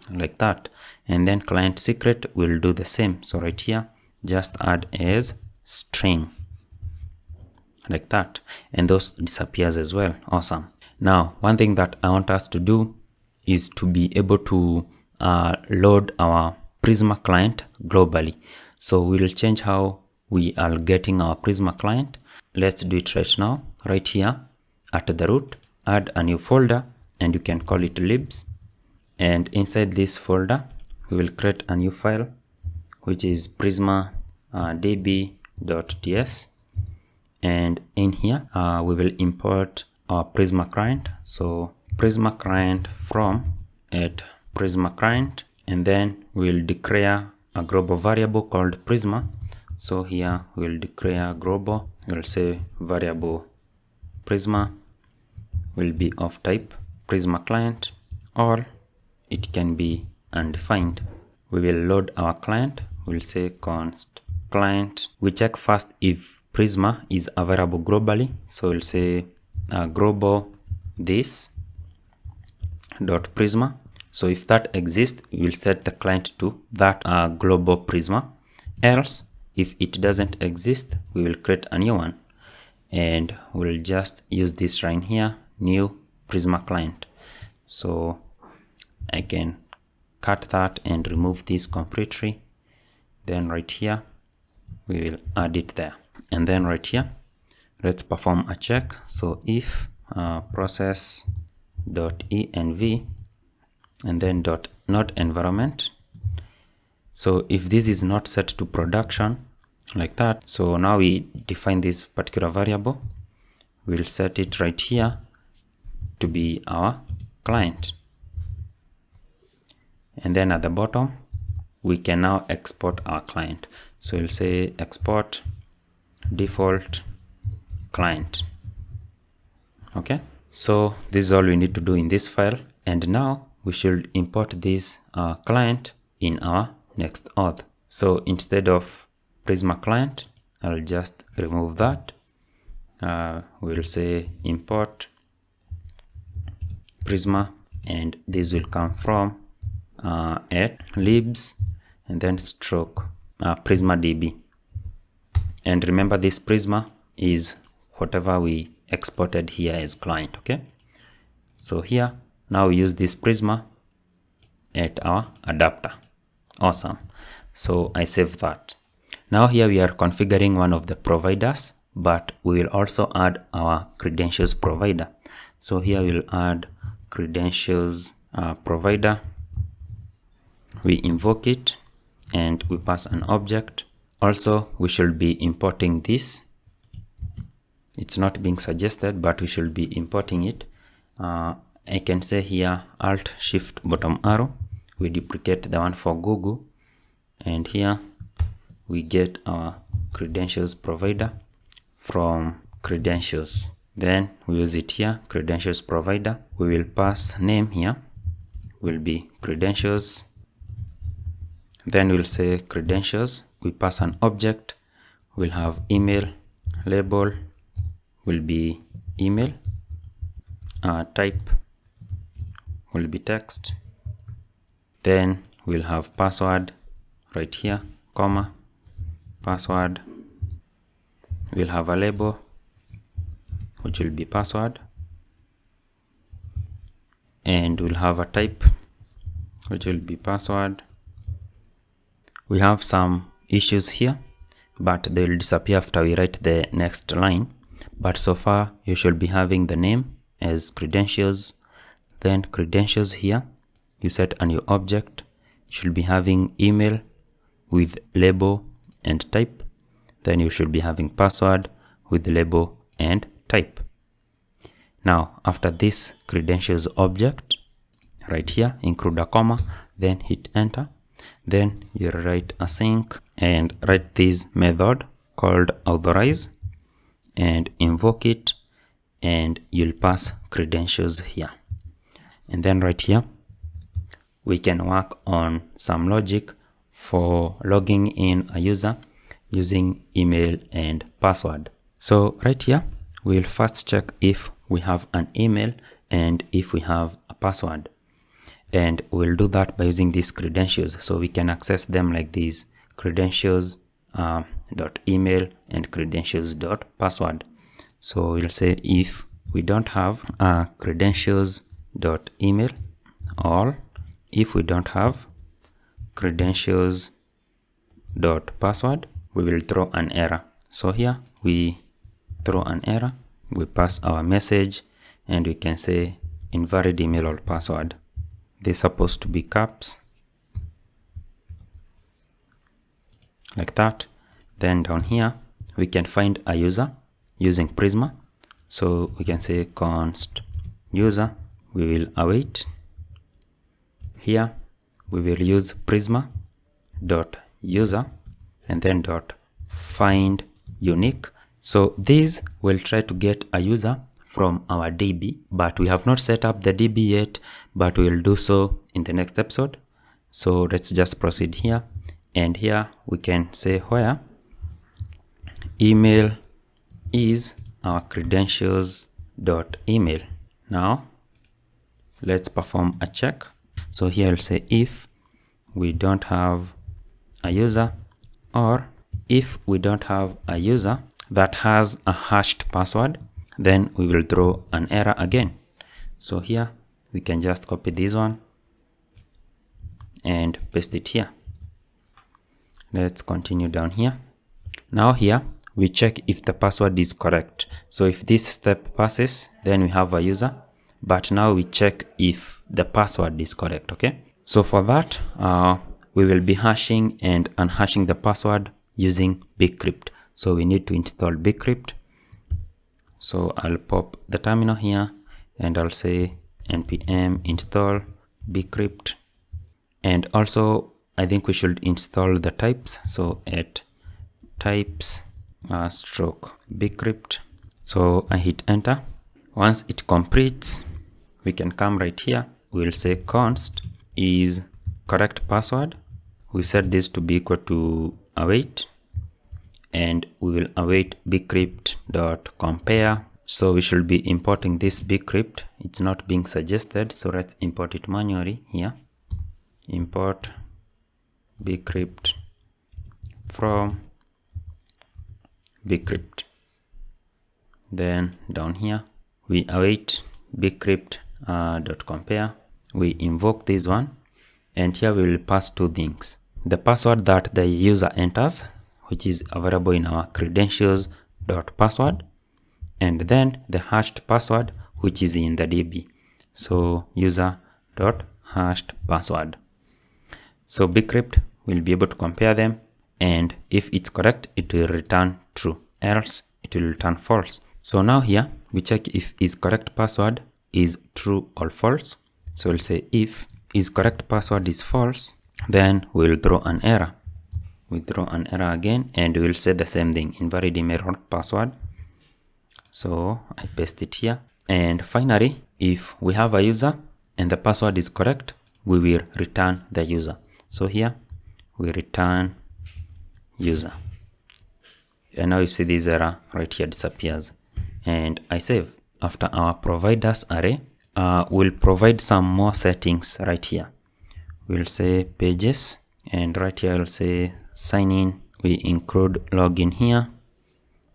like that, and then client secret will do the same. So right here, just add as string like that, and those disappears as well. Awesome. Now one thing that I want us to do is to be able to load our Prisma client globally. So we will change how we are getting our Prisma client. Let's do it right now. Right here at the root, add a new folder, and you can call it libs, and inside this folder we will create a new file which is prisma db.ts, and in here we will import our Prisma client. So Prisma client from at Prisma client, and then we'll declare a global variable called Prisma. So here we'll declare global, we'll say variable Prisma will be of type Prisma client, or it can be undefined. We will load our client, we'll say const client. We check first if Prisma is available globally, so we'll say global this dot Prisma. So if that exists, we will set the client to that global Prisma. Else, if it doesn't exist, we will create a new one, and we'll just use this right here, new Prisma client. So I can cut that and remove this completely. Then right here we will add it there, and then right here let's perform a check. So if process.env and then not environment. So if this is not set to production like that, so now we define this particular variable, we'll set it right here to be our client, and then at the bottom we can now export our client. So we'll say export default client. Okay, so this is all we need to do in this file, and now we should import this client in our NextAuth. So instead of Prisma client, I'll just remove that. We'll say import Prisma, and this will come from at libs and then stroke Prisma DB. And remember, this Prisma is whatever we exported here as client. Okay, so here now we use this Prisma at our adapter. Awesome. So I save that. Now here we are configuring one of the providers, but we will also add our credentials provider. So here we'll add credentials provider. We invoke it and we pass an object. Also, we should be importing this. It's not being suggested, but we should be importing it. I can say here Alt Shift bottom arrow. We duplicate the one for Google, and here we get our credentials provider from credentials. Then we use it here, credentials provider. We will pass name here, will be credentials. Then we'll say credentials. We pass an object. We'll have email, label will be email, type will be text. Then we'll have password right here, comma, password. We'll have a label, which will be password, and we'll have a type, which will be password. We have some issues here, but they will disappear after we write the next line. But so far you should be having the name as credentials, then credentials here you set a new object. You should be having email with label and type. Then you should be having password with label and type. Now after this credentials object right here, include a comma, then hit enter. Then you write async and write this method called authorize and invoke it, and you'll pass credentials here. And then right here we can work on some logic for logging in a user using email and password. So right here we'll first check if we have an email and if we have a password, and we'll do that by using these credentials. So we can access them like these: credentials dot email and credentials dot password. So we'll say if we don't have credentials dot email, or if we don't have credentials dot password, we will throw an error. So here we throw an error, we pass our message, and we can say invalid email or password. They're supposed to be caps like that. Then down here we can find a user using Prisma. So we can say const user. We will await. Here we will use Prisma dot user and then dot find unique. So this will try to get a user from our DB, but we have not set up the DB yet, but we will do so in the next episode. So let's just proceed here, and here we can say where email is our credentials dot email. Now let's perform a check. So here I'll say if we don't have a user, or if we don't have a user that has a hashed password, then we will throw an error again. So here we can just copy this one and paste it here. Let's continue down here. Now here we check if the password is correct. So if this step passes, then we have a user, but now we check if the password is correct. Okay, so for that we will be hashing and unhashing the password using bcrypt. So we need to install bcrypt. So I'll pop the terminal here and I'll say npm install bcrypt, and also I think we should install the types. So at types stroke bcrypt. So I hit enter. Once it completes, we can come right here. We'll say const is correct password. We set this to be equal to await, and we will await bcrypt.compare. So we should be importing this bcrypt. It's not being suggested, so let's import it manually here. Import bcrypt from bcrypt. Then down here we await bcrypt.compare. We invoke this one, and here we will pass two things: the password that the user enters, which is available in our credentials.password, and then the hashed password, which is in the DB. So user.hashedPassword. So bcrypt will be able to compare them, and if it's correct, it will return true, else it will return false. So now here we check if is correct password is true or false. So we'll say if is correct password is false, then we'll throw an error. We throw an error again, and we'll say the same thing, invalid email password. So I paste it here. And finally, if we have a user and the password is correct, we will return the user. So here we return user. And now you see this error right here disappears. And I save. After our providers array, we'll provide some more settings right here. We'll say pages, and right here we'll say sign in. We include login here.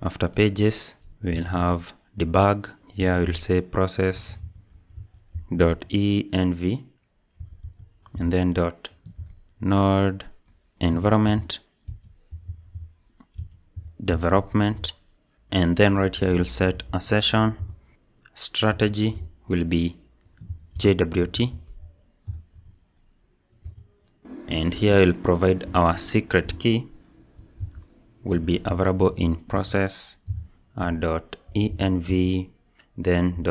After pages, we'll have debug. Here we'll say process.env, and then .node environment development, and then right here we'll set a session. Strategy will be JWT, and here we'll provide our secret key will be available in process .env, then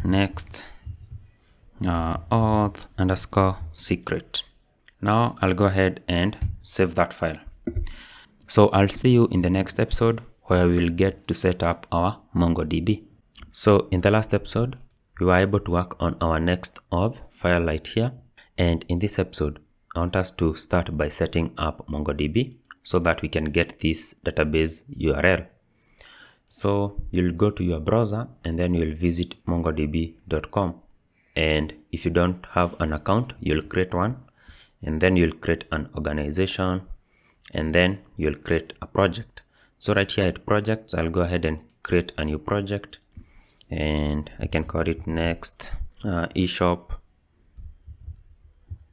.NextAuth underscore secret. Now I'll go ahead and save that file. So I'll see you in the next episode, where we will get to set up our MongoDB. So in the last episode, we were able to work on our NextAuth file right here. And in this episode, I want us to start by setting up MongoDB so that we can get this database URL. So you'll go to your browser, and then you'll visit mongodb.com. And if you don't have an account, you'll create one, and then you'll create an organization, and then you'll create a project. So right here at projects, I'll go ahead and create a new project, and I can call it next eShop.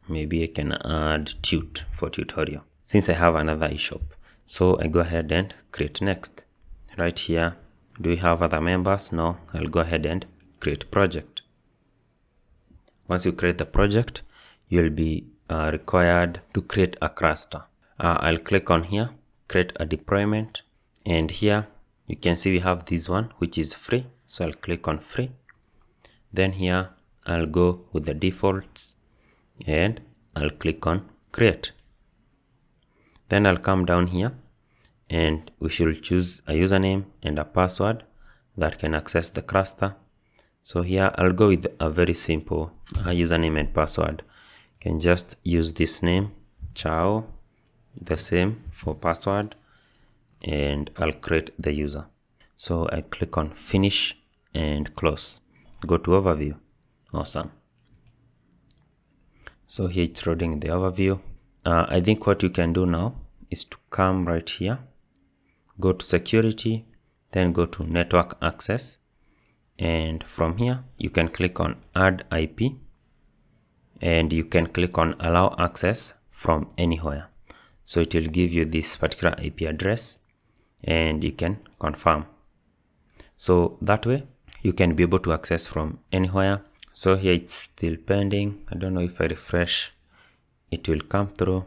Maybe I can add tut for tutorial, since I have another eShop. So I go ahead and create next. Right here, do we have other members? No. I'll go ahead and create project. Once you create the project, you'll be required to create a cluster. I'll click on here, create a deployment, and here you can see we have this one which is free. So I'll click on free. Then here I'll go with the defaults, and I'll click on create. Then I'll come down here, and we should choose a username and a password that can access the cluster. So here I'll go with a very simple username and password. You can just use this name, Chaoo, the same for password, and I'll create the user. So I click on finish and close. Go to overview. Awesome. So here it's loading the overview. I think what you can do now is to come right here, go to security, then go to network access, and from here you can click on add IP, and you can click on allow access from anywhere. So it will give you this particular IP address, and you can confirm. So that way you can be able to access from anywhere. So here it's still pending. I don't know if I refresh, it will come through.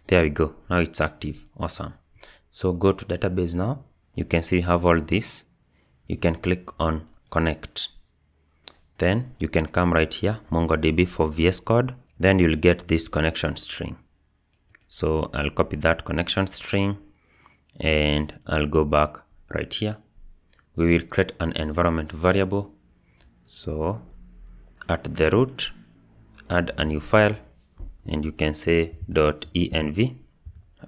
There we go. Now it's active. Awesome. So go to database now. You can see you have all this. You can click on connect. Then you can come right here, MongoDB for VS Code, then you'll get this connection string. So I'll copy that connection string and I'll go back right here. We will create an environment variable. So at the root, add a new file, and you can say .env.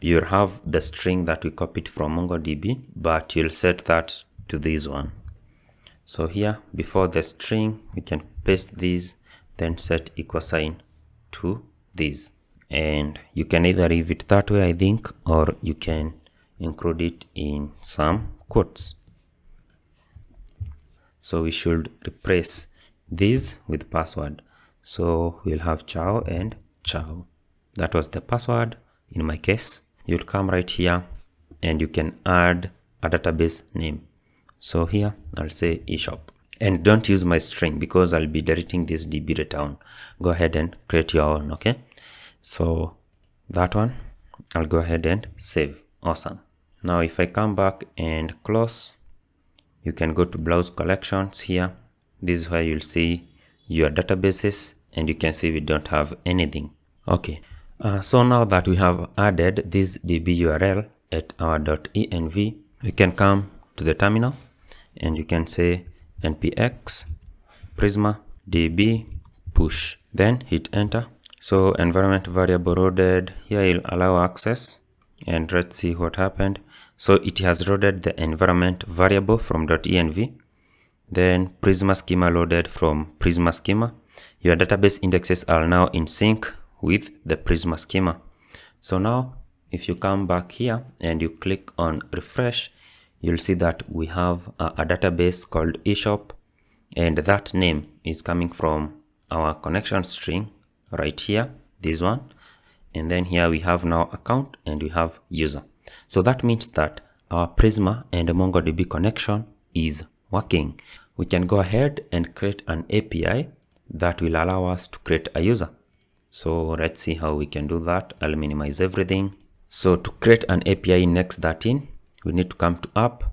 You'll have the string that we copied from MongoDB, but you'll set that to this one. So here, before the string, we can paste these, then set equal sign to this. And you can either leave it that way, I think, or you can include it in some quotes. So we should replace this with password. So we'll have Chaoo and Chaoo. That was the password in my case. You'll come right here and you can add a database name. So here I'll say eShop. And don't use my string because I'll be deleting this DB return. Go ahead and create your own, okay? So that one, I'll go ahead and save. Awesome. Now if I come back and close, you can go to browse collections here. This is where you'll see your databases, and you can see we don't have anything. Okay. So now that we have added this DB URL at our .env, we can come to the terminal and you can say npx prisma db push, then hit enter. So environment variable loaded. Here you'll allow access, and let's see what happened. So it has loaded the environment variable from .env, then Prisma Schema loaded from Prisma Schema. Your database indexes are now in sync with the Prisma Schema. So now if you come back here and you click on refresh, you'll see that we have a database called eShop, and that name is coming from our connection string right here, this one. And then here we have now account and we have user. So that means that our Prisma and MongoDB connection is working. We can go ahead and create an API that will allow us to create a user. So let's see how we can do that. I'll minimize everything. So to create an API in Next13, we need to come to app,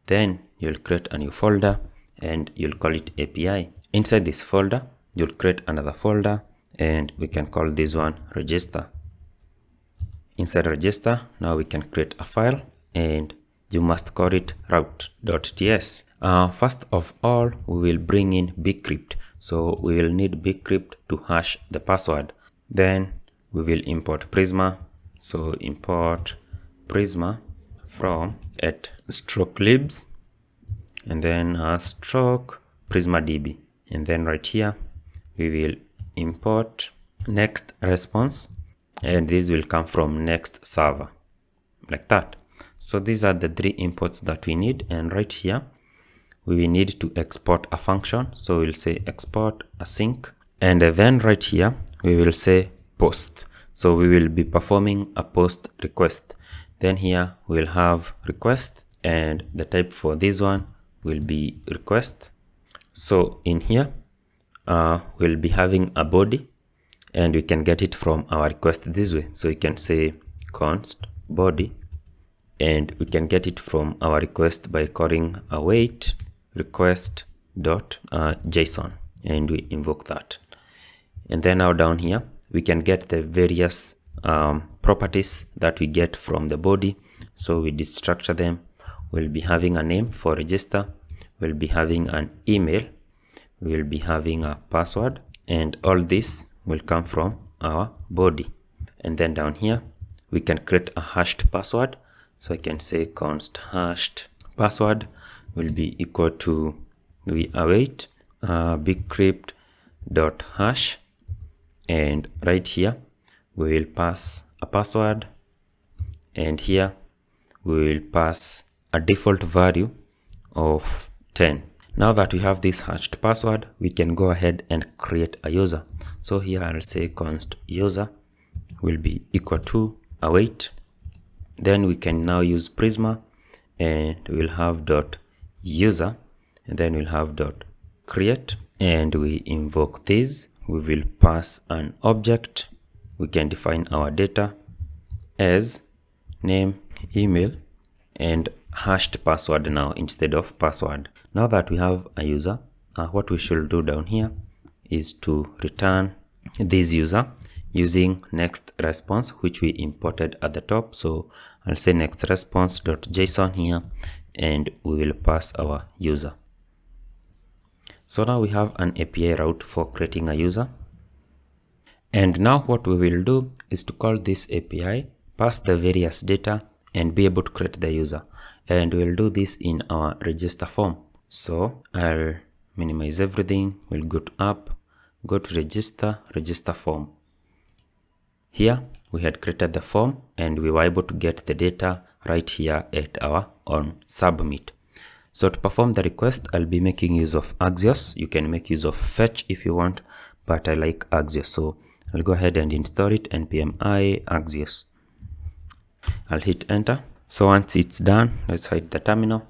then you'll create a new folder and you'll call it API. Inside this folder, you'll create another folder and we can call this one register. Inside register, now we can create a file and you must call it route.ts. First of all, we will bring in bcrypt. So we will need bcrypt to hash the password. Then we will import Prisma. So import Prisma from @libs and then stroke Prisma DB. And then right here, we will import next response, and this will come from next server, like that. So these are the three imports that we need. And right here, we will need to export a function. So we'll say export async. And then right here, we will say post. So we will be performing a post request. Then here we'll have request, and the type for this one will be request. So in here, we'll be having a body, and we can get it from our request this way. So we can say const body, and we can get it from our request by calling await request.json, and we invoke that. And then now down here, we can get the various properties that we get from the body. So we destructure them. We'll be having a name for register. We'll be having an email. We'll be having a password, and all this will come from our body. And then down here, we can create a hashed password. So I can say const hashed password will be equal to, we await bcrypt.hash, and right here we will pass a password, and here we will pass a default value of 10. Now that we have this hashed password, we can go ahead and create a user. So here I'll say const user will be equal to await. Then we can now use Prisma, and we'll have .user, and then we'll have .create, and we invoke this. We will pass an object. We can define our data as name, email, and hashed password now instead of password. Now that we have a user, what we should do down here is to return this user, using next response, which we imported at the top. So I'll say next response.json here, and we will pass our user. So now we have an API route for creating a user. And now what we will do is to call this API, pass the various data, and be able to create the user. And we'll do this in our register form. So I'll minimize everything. We'll go to app, go to register form. Here we had created the form and we were able to get the data right here at our on submit. So to perform the request, I'll be making use of Axios. You can make use of fetch if you want, but I like Axios. So I'll go ahead and install it, npm I Axios. I'll hit enter. So once it's done, let's hide the terminal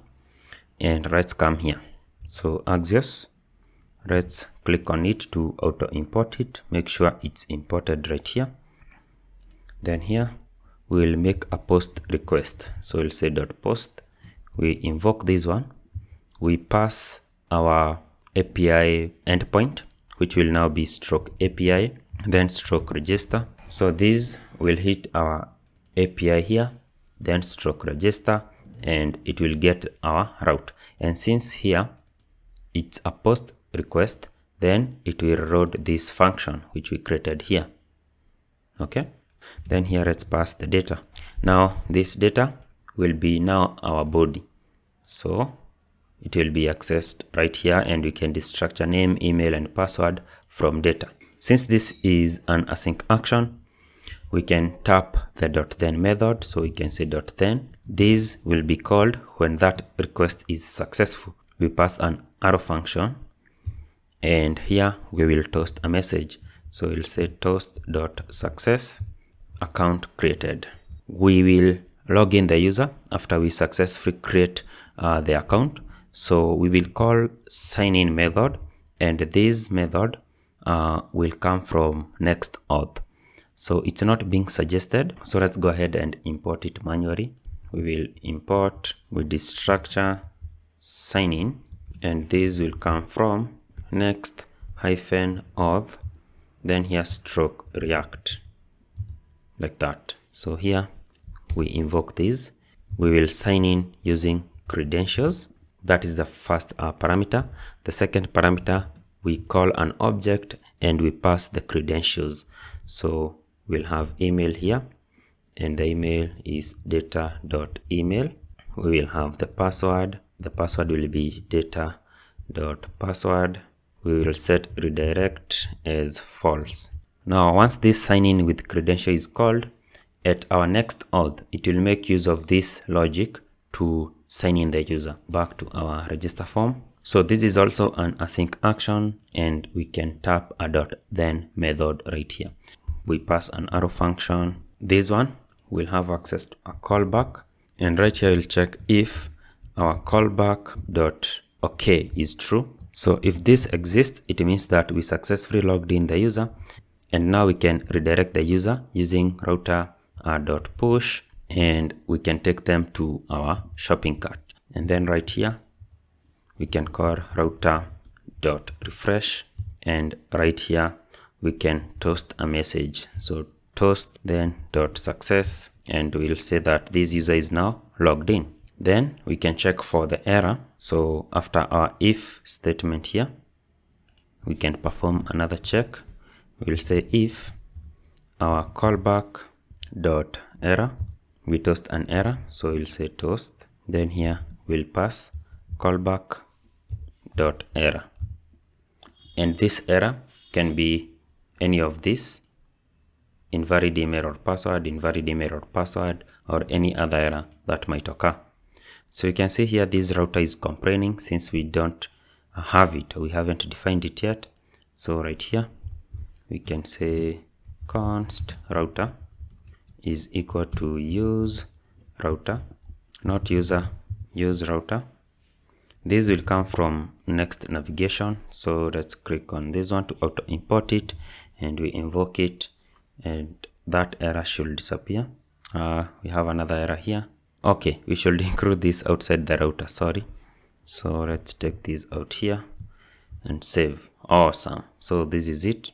and let's come here. So Axios, let's click on it to auto import it. Make sure it's imported right here. Then here we'll make a post request. So we'll say .post. We invoke this one. We pass our API endpoint, which will now be stroke API, then stroke register. So this will hit our API here, then stroke register, and it will get our route. And since here it's a post request, then it will load this function which we created here. Okay. Then here let's pass the data. Now this data will be now our body. So it will be accessed right here, and we can destructure name, email, and password from data. Since this is an async action, we can tap the .then method. So we can say .then. This will be called when that request is successful. We pass an arrow function, and here we will toast a message. So we'll say toast.success account created. We will log in the user after we successfully create the account. So we will call sign in method, and this method will come from NextAuth. So it's not being suggested. So let's go ahead and import it manually. We will import with this structure sign in, and this will come from next-auth, then here stroke React, like that. So here we invoke this. We will sign in using credentials. That is the first parameter. The second parameter, we call an object and we pass the credentials. So we'll have email here, and the email is data.email. We will have the password. The password will be data.password. We will set redirect as false. Now, once this sign in with credential is called, at our next auth, it will make use of this logic to sign in the user. Back to our register form. So this is also an async action, and we can tap a .then method right here. We pass an arrow function. This one will have access to a callback, and right here we'll check if our callback.ok is true. So if this exists, it means that we successfully logged in the user, and now we can redirect the user using router.push, and we can take them to our shopping cart. And then right here we can call router.refresh, and right here we can toast a message. So toast then .success, and we'll say that this user is now logged in. Then we can check for the error. So after our if statement here, we can perform another check. We'll say if our callback.error, we toast an error. So we'll say toast. Then here we'll pass callback.error. And this error can be any of this: invalid email or password, invalid email or password, or any other error that might occur. So you can see here this router is complaining since we don't have it, we haven't defined it yet. So right here we can say const router is equal to use router, not user, use router. This will come from next navigation. So let's click on this one to auto import it, and we invoke it, and that error should disappear. We have another error here. Okay, we should include this outside the router, sorry. So let's take this out here and save. Awesome. So this is it.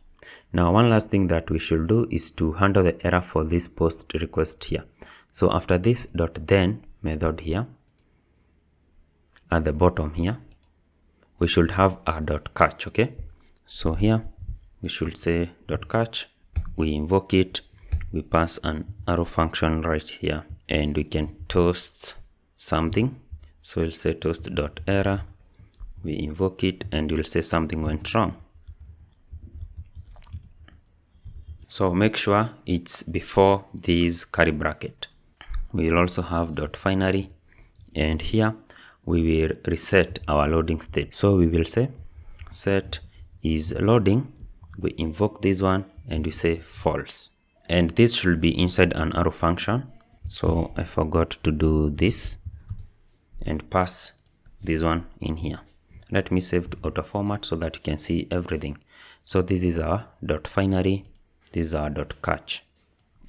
Now one last thing that we should do is to handle the error for this post request here. So after this .then method here, at the bottom here, we should have a .catch. Okay, so here we should say .catch. We invoke it, we pass an arrow function right here, and we can toast something. So we'll say toast.error, we invoke it, and we'll say something went wrong. So make sure it's before this curly bracket. We'll also have .finary, and here we will reset our loading state. So we will say set is loading, we invoke this one, and we say false. And this should be inside an arrow function. So I forgot to do this and pass this one in here. Let me save to auto format so that you can see everything. So this is our .finary, this is our .catch.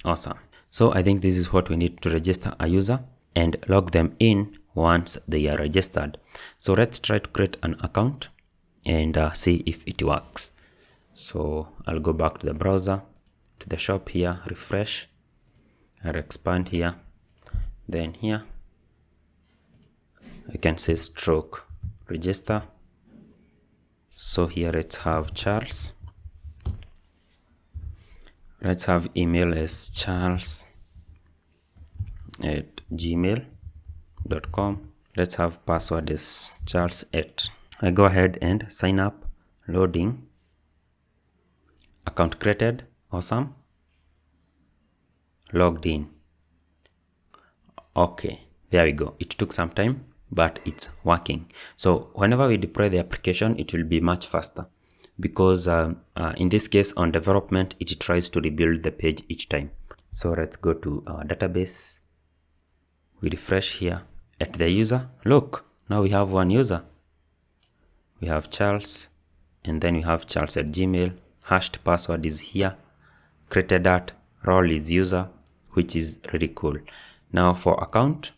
Awesome. So I think this is what we need to register a user and log them in once they are registered. So let's try to create an account and see if it works. So I'll go back to the browser, to the shop here, refresh, I'll expand here, then here I can say stroke register. So here let's have Charles, let's have email as charles@gmail.com. let's have password as charles8. I go ahead and sign up, loading, account created, awesome, logged in. Okay, there we go. It took some time, but it's working. So whenever we deploy the application, it will be much faster because in this case on development, it tries to rebuild the page each time. So let's go to our database. We refresh here at the user. Look, now we have one user. We have Charles, and then we have Charles@gmail. Hashed password is here. Created at role is user, which is really cool. Now for account,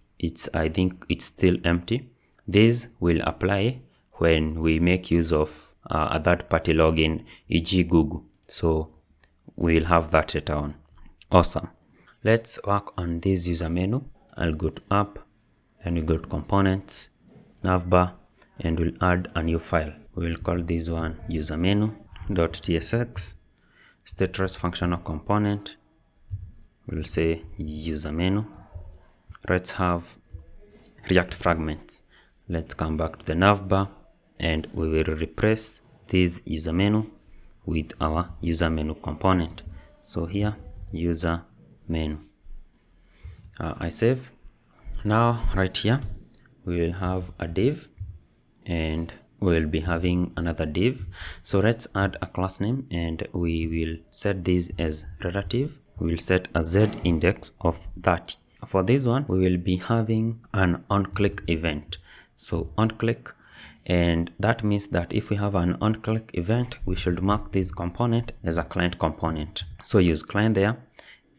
I think it's still empty. This will apply when we make use of a third-party login, e.g. Google. So we'll have that later on. Awesome. Let's work on this user menu. I'll go to app, then we go to components, navbar, and we'll add a new file. We'll call this one usermenu.tsx, status functional component. We'll say usermenu. Let's have React fragments. Let's come back to the navbar, and we will replace this user menu with our user menu component. So here, user menu. I save. Now right here, we will have a div, and we will be having another div. So let's add a class name, and we will set this as relative. We will set a z index of 30. For this one, we will be having an on-click event. So on-click, and that means that if we have an on-click event, we should mark this component as a client component. So use client there,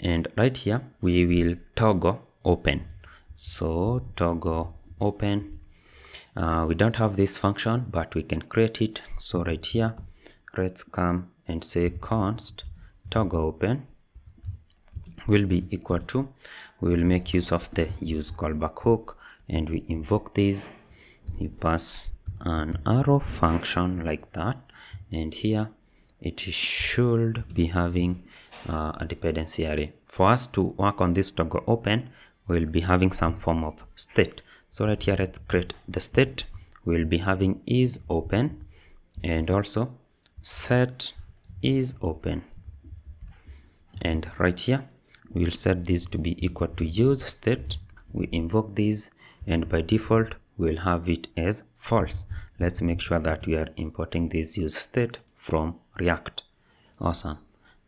and right here we will toggle open. So toggle open. We don't have this function, but we can create it. So right here, let's come and say const toggle open will be equal to, we will make use of the use callback hook, and we invoke this. We pass an arrow function like that, and here it should be having a dependency array. For us to work on this toggle open, we'll be having some form of state. So right here, let's create the state. We'll be having is open, and also set is open. And right here, we'll set this to be equal to use state. We invoke this, and by default, we'll have it as false. Let's make sure that we are importing this use state from React. Awesome.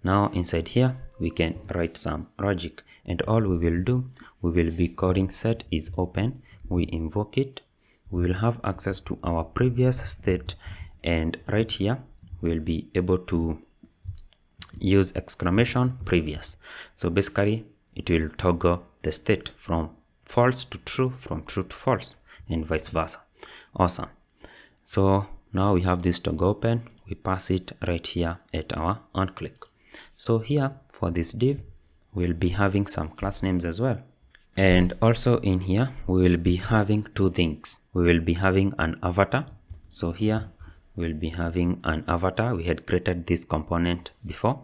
Now inside here, we can write some logic, and all we will do, we will be calling set is open. We invoke it. We will have access to our previous state, and right here, we'll be able to use exclamation previous. So basically, it will toggle the state from false to true, from true to false, and vice versa. Awesome. So now we have this toggle open. we pass it right here at our onClick. So here for this div, we'll be having some class names as well. And also in here, we will be having two things. We will be having an avatar. So here we'll be having an avatar. We had created this component before.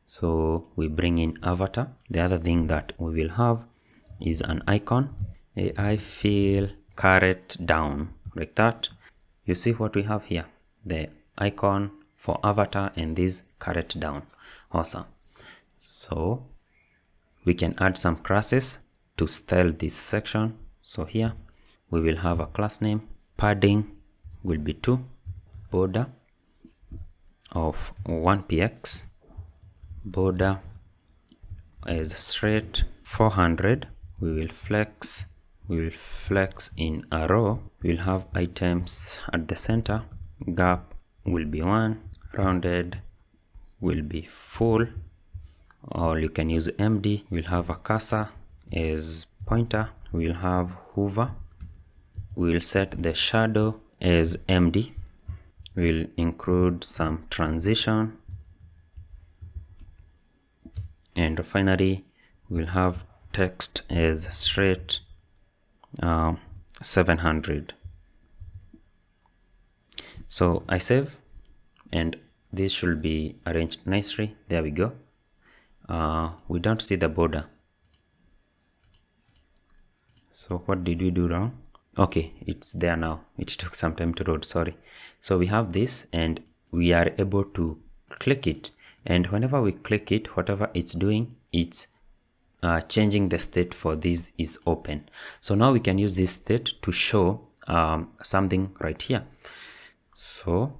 So we bring in avatar. The other thing that we will have is an icon. I feel caret down like that. You see what we have here? The icon for avatar and this caret down. Awesome. So we can add some classes to style this section. So here we will have a class name. Padding will be 2, border of 1px, border as straight 400. We will flex in a row. We'll have items at the center. Gap will be 1, rounded will be full, or you can use MD. We'll have a cursor as pointer. We'll have hover. We'll set the shadow as MD. We'll include some transition, and finally we'll have text as straight 700. So I save, and this should be arranged nicely. There we go. We don't see the border. So what did we do wrong? Okay, it's there now. It took some time to load, sorry. So we have this, and we are able to click it, and whenever we click it, whatever it's doing, it's changing the state for this is open. So now we can use this state to show something right here. So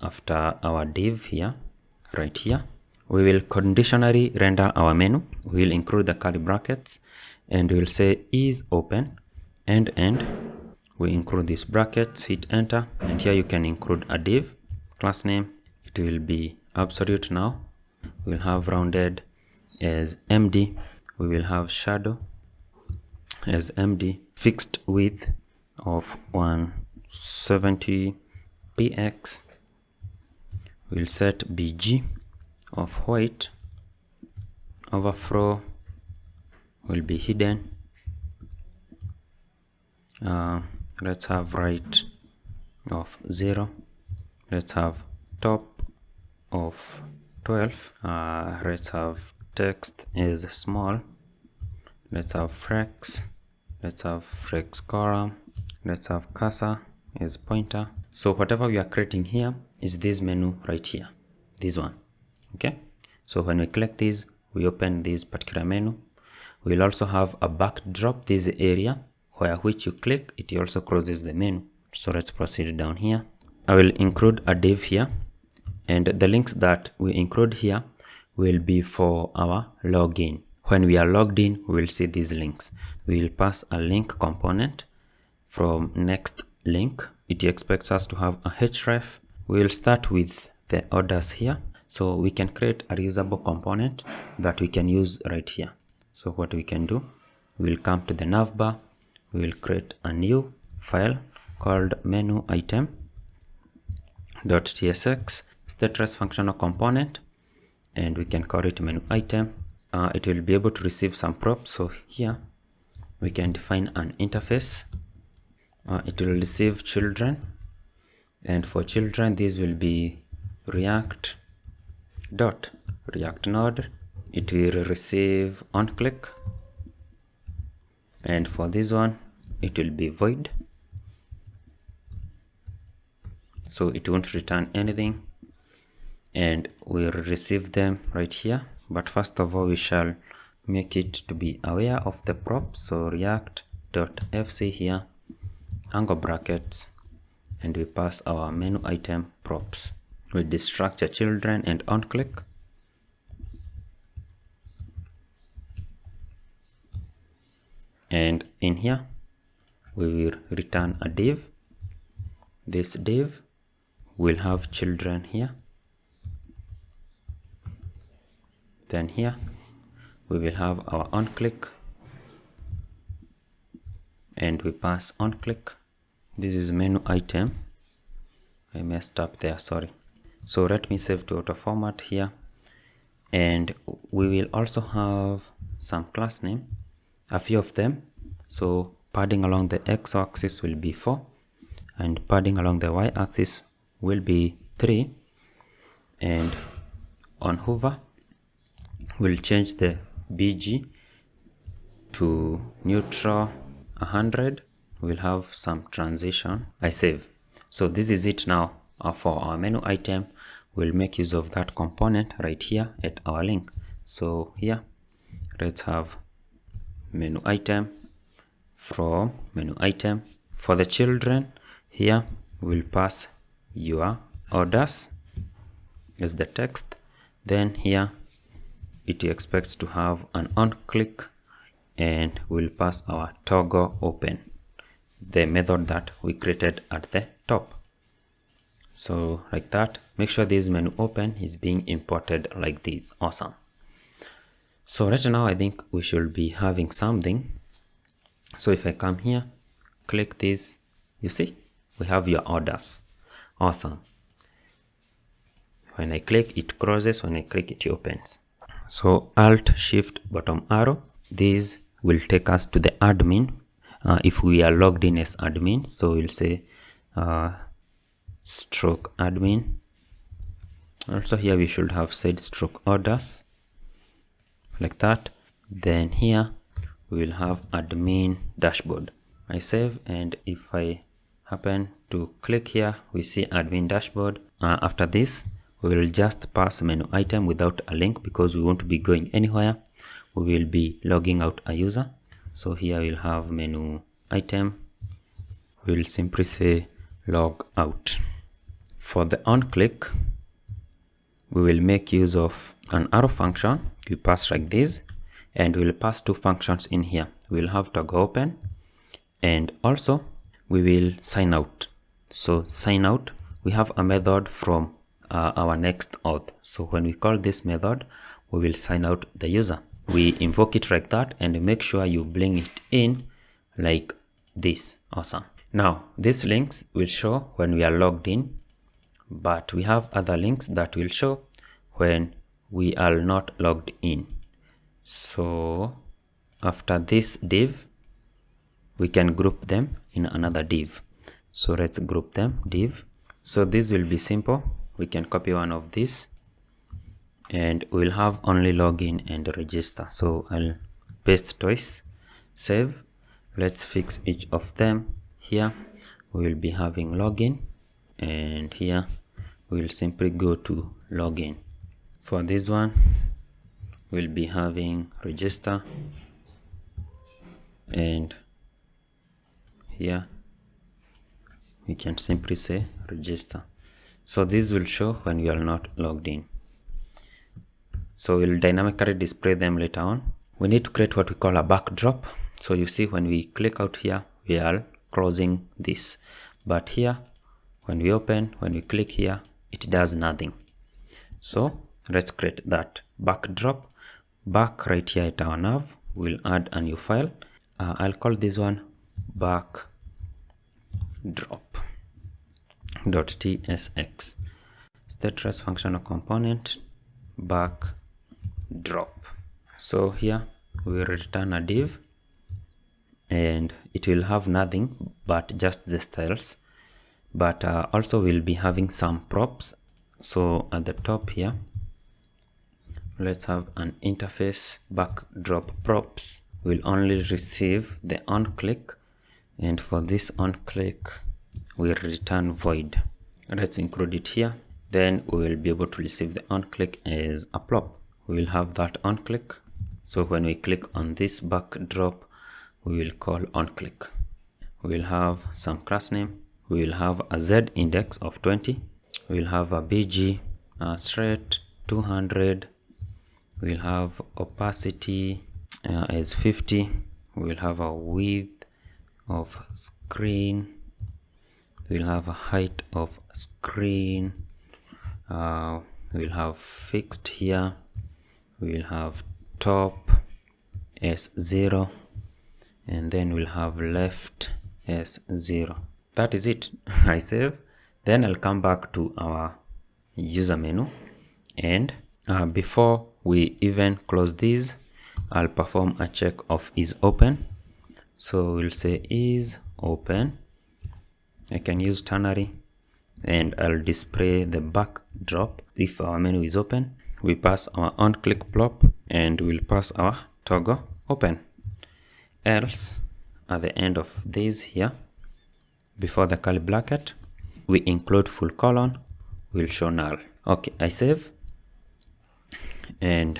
after our div here, right here, we will conditionally render our menu. We will include the curly brackets, and we will say is open, and we include these brackets, hit enter, and here you can include a div class name. It will be absolute now. We'll have rounded as MD. We will have shadow as MD, fixed width of 170 px. We'll set BG of white. Overflow will be hidden. Let's have right of 0. Let's have top of 12. Let's have text is small. Let's have flex. Let's have flex column. Let's have cursor as pointer. So whatever we are creating here is this menu right here, this one. Okay, so when we click this, we open this particular menu. We'll also have a backdrop, this area where which you click, it also closes the menu. So let's proceed down here. I will include a div here, and the links that we include here will be for our login. When we are logged in, we will see these links. We will pass a link component from next link. It expects us to have a href. We will start with the orders here. So we can create a reusable component that we can use right here. So what we can do, we will come to the navbar. We will create a new file called menu item.tsx, stateless functional component, and we can call it menu item. It will be able to receive some props. So here we can define an interface. It will receive children, and for children this will be React node. It will receive onClick, and for this one it will be void, so it won't return anything, and we'll receive them right here. But first of all, we shall make it to be aware of the props. So react.fc here, angle brackets, and we pass our menu item props with the structure children and onClick. And in here we will return a div. This div will have children here. Then here we will have our onClick, and we pass onClick. This is menu item. I messed up there, sorry. So let me save to auto format here. And we will also have some class name, a few of them. So padding along the x-axis will be 4 and padding along the y-axis will be 3. And on hover, we'll change the BG to neutral 100. We'll have some transition. I save. So this is it now for our menu item. We'll make use of that component right here at our link. So here, let's have menu item from menu item. For the children, here we'll pass your orders as the text. Then here it expects to have an on click, and we'll pass our toggle open, the method that we created at the top. So like that, make sure this menu open is being imported like this. Awesome. So right now I think we should be having something. So if I come here, click this, you see we have your orders. Awesome. When I click, it closes. When I click, it opens. So Alt Shift bottom arrow, this will take us to the admin if we are logged in as admin. So we'll say stroke admin. Also here we should have said stroke orders like that. Then here we will have admin dashboard. I save, and if I happen to click here, we see admin dashboard. After this, we will just pass menu item without a link because we won't be going anywhere. We will be logging out a user. So here we'll have menu item. We'll simply say log out. For the on click, we will make use of an arrow function. We pass like this, and we'll pass two functions in here. We'll have toggle open, and also we will sign out. So sign out, we have a method from our NextAuth. So when we call this method, we will sign out the user. We invoke it like that, and make sure you bring it in like this. Awesome. Now these links will show when we are logged in, but we have other links that will show when we are not logged in. So after this div, we can group them in another div. So let's group them div. So this will be simple. We can copy one of these, and we'll have only login and register. So I'll paste twice, save. Let's fix each of them. Here we will be having login, and here we'll simply go to login. For this one, we'll be having register, and here we can simply say register. So this will show when you are not logged in. So we'll dynamically display them later on. We need to create what we call a backdrop. So you see when we click out here, we are closing this. But here, when we open, when we click here, it does nothing. So let's create that backdrop. Back right here at our nav, we'll add a new file. I'll call this one backdrop.tsx. Status functional component backdrop. So here we will return a div, and it will have nothing but just the styles, but also we'll be having some props. So at the top here, let's have an interface backdrop props. We'll only receive the on click, and for this on click we'll return void. Let's include it here. Then we will be able to receive the on click as a prop. We will have that on click. So when we click on this backdrop, we will call on click. We will have some class name. We will have a Z index of 20. We will have a BG straight 200. We will have opacity as 50. We will have a width of screen. We will have a height of screen. We'll have fixed here. We will have top as 0, and then we'll have left as 0. That is it. I save. Then I'll come back to our UserMenu, and before we even close this, I'll perform a check of is open. So we'll say is open. I can use ternary, and I'll display the backdrop if our menu is open. We pass our on-click plop, and we'll pass our toggle open. Else, at the end of this here, before the curly bracket, we include full colon, will show null. Okay, I save, and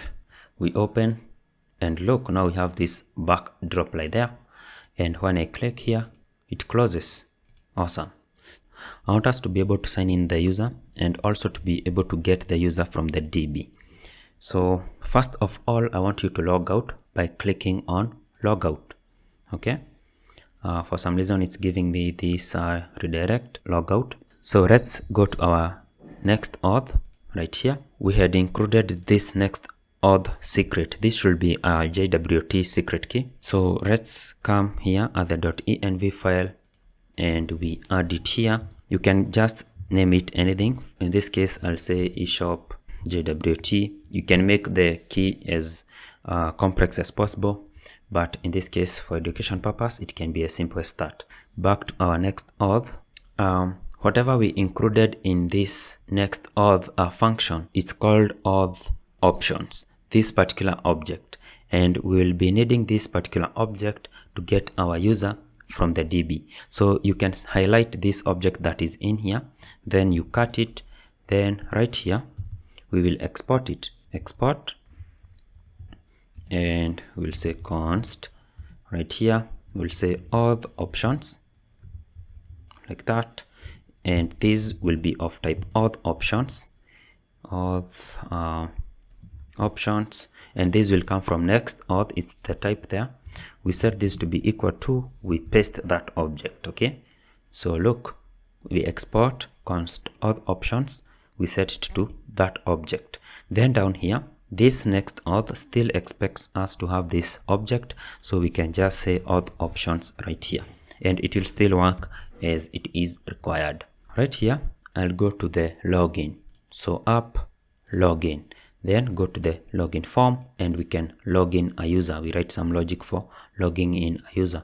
we open, and look, now we have this backdrop right there, and when I click here, it closes. Awesome. I want us to be able to sign in the user and also to be able to get the user from the DB. So first of all, I want you to log out by clicking on logout. Okay. For some reason, it's giving me this redirect logout. So let's go to our NextAuth right here. We had included this NextAuth secret. This should be a JWT secret key. So let's come here at the .env file, and we add it here. You can just name it anything. In this case, I'll say eShop JWT. You can make the key as complex as possible, but in this case, for education purpose, it can be as simple as that. Back to our NextAuth. Whatever we included in this NextAuth function, it's called auth options, this particular object, and we will be needing this particular object to get our user from the DB. So you can highlight this object that is in here, then you cut it, then right here we will export it. Export, and we'll say const. Right here we'll say auth options, like that, and this will be of type auth options, options, and this will come from NextAuth. It's the type there. We set this to be equal to, we paste that object. Okay, so look, we export const auth options, we set it to that object. Then down here, this NextAuth still expects us to have this object, so we can just say auth options right here, and it will still work as it is required. Right here, I'll go to the login. So app login, then go to the login form, and we can log in a user. We write some logic for logging in a user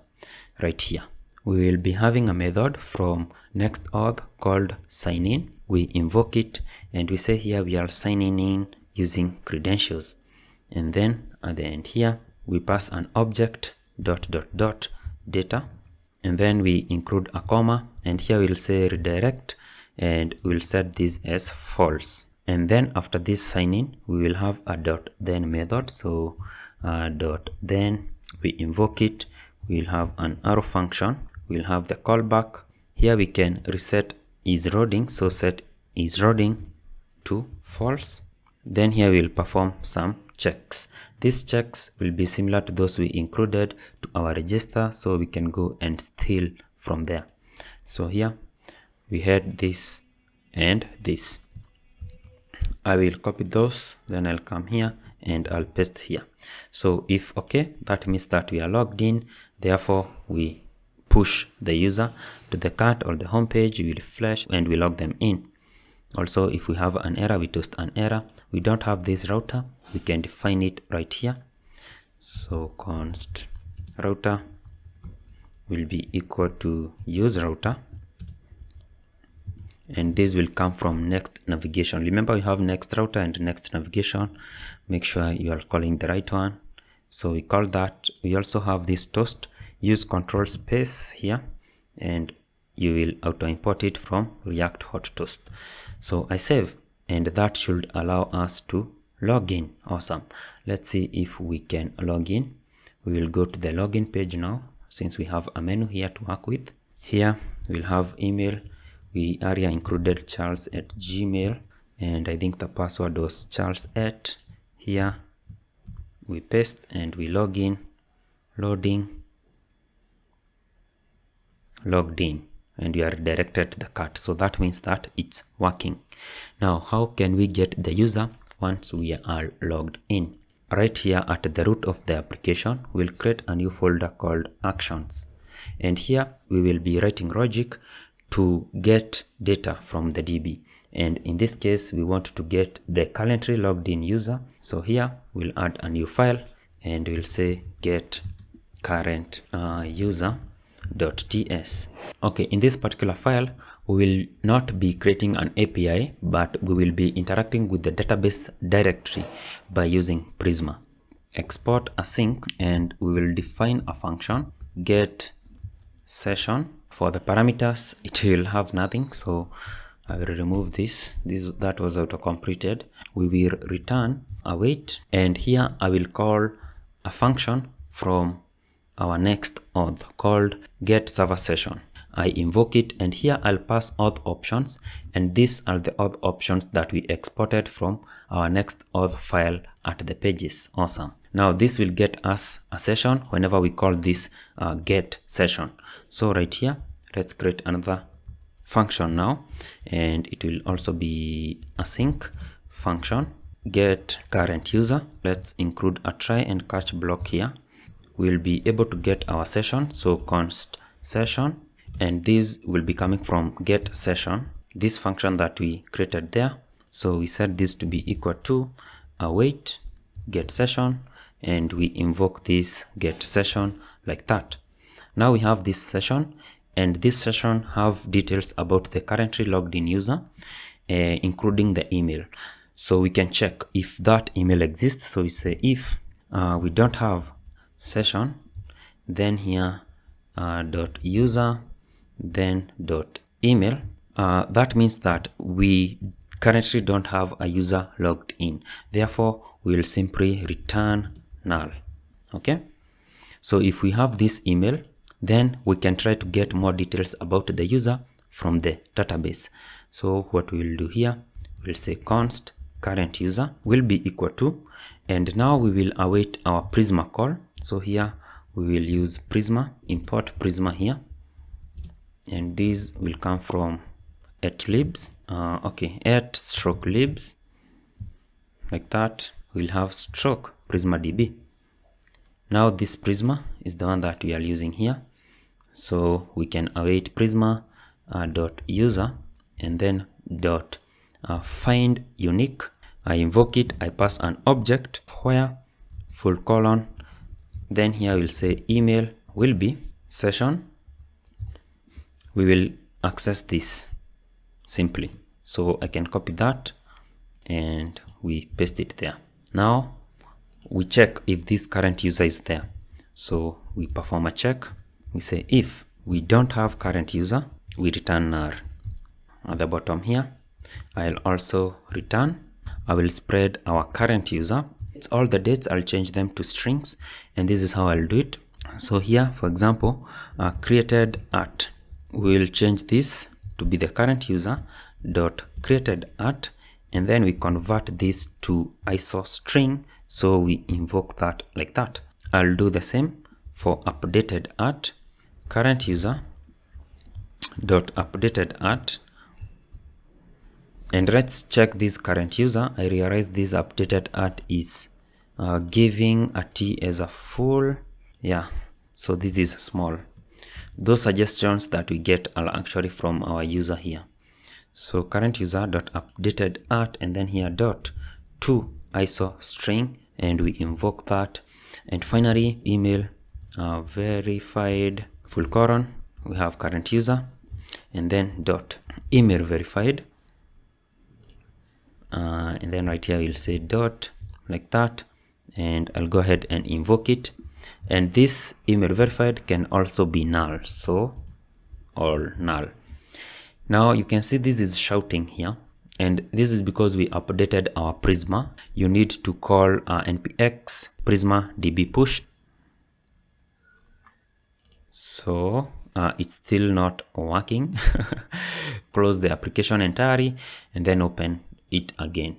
right here. We will be having a method from NextAuth called sign in. We invoke it, and we say here we are signing in using credentials, and then at the end here we pass an object data, and then we include a comma, and here we'll say redirect, and we'll set this as false. And then after this sign in, we will have a .then method. So .then, we invoke it, we'll have an arrow function, we'll have the callback. Here we can reset is loading, so set is loading to false. Then here we'll perform some checks. These checks will be similar to those we included to our register, so we can go and steal from there. So here we had this and this. I will copy those, then I'll come here and I'll paste here. So if okay, that means that we are logged in, therefore we push the user to the cart or the home page, we refresh and we log them in. Also, if we have an error, we toast an error. We don't have this router, we can define it right here. So const router will be equal to use router, and this will come from next navigation. Remember, we have next router and next navigation. Make sure you are calling the right one. So we call that. We also have this toast. Use control space here, and you will auto import it from React hot toast. So I save, and that should allow us to log in. Awesome. Let's see if we can log in. We will go to the login page now, since we have a menu here to work with. Here we'll have email. We area included charles@gmail, and I think the password was charles@. Here we paste and we log in, loading, logged in, and we are directed to the cart. So that means that it's working. Now, how can we get the user once we are logged in? Right here at the root of the application, we'll create a new folder called actions, and here we will be writing logic to get data from the DB. and in this case we want to get the currently logged in user. So here we'll add a new file and we'll say get current user.ts. Okay, in this particular file we will not be creating an API, but we will be interacting with the database directly by using Prisma. Export async, and we will define a function get session. For the parameters it will have nothing, so I will remove this that was auto completed. We will return await, and here I will call a function from our NextAuth called get server session. I invoke it, and here I'll pass auth options, and these are the auth options that we exported from our NextAuth file at the pages. Awesome. Now this will get us a session whenever we call this get session. So right here, let's create another function now, and it will also be async function get current user. Let's include a try and catch block here. We'll be able to get our session, so const session, and this will be coming from get session, this function that we created there. So we set this to be equal to await get session, and we invoke this get session like that. Now we have this session, and this session have details about the currently logged in user, including the email. So we can check if that email exists. So we say if we don't have session, then here dot user, then dot email. That means that we currently don't have a user logged in. Therefore, we will simply return null. Okay. So if we have this email, then we can try to get more details about the user from the database. So what we will do here, we'll say const current user will be equal to, and now we will await our Prisma call. So here we will use Prisma, import Prisma here, and these will come from @libs. @libs, like that. We'll have stroke PrismaDB. Now this Prisma is the one that we are using here. So we can await Prisma dot user, and then dot find unique. I invoke it, I pass an object where full colon, then here we'll say email will be session. We will access this simply. So I can copy that and we paste it there. Now we check if this current user is there. So we perform a check. We say if we don't have current user, we return null. At the bottom here, I'll also return. I will spread our current user. It's all the dates. I'll change them to strings, and this is how I'll do it. So here, for example, created at, we'll change this to be the current user dot created at, and then we convert this to ISO string. So we invoke that like that. I'll do the same for updated at current user dot updated at, and let's check this current user. I realize this updated at is giving a t as a full. Yeah, so this is small. Those suggestions that we get are actually from our user here. So current user dot updated at, and then here dot to ISO string, and we invoke that. And finally, email verified full colon, we have current user, and then dot email verified, and then right here we'll say dot like that, and I'll go ahead and invoke it. And this email verified can also be null, so all null. Now you can see this is shouting here, and this is because we updated our Prisma. You need to call npx Prisma db push. So it's still not working. Close the application entirely and then open it again.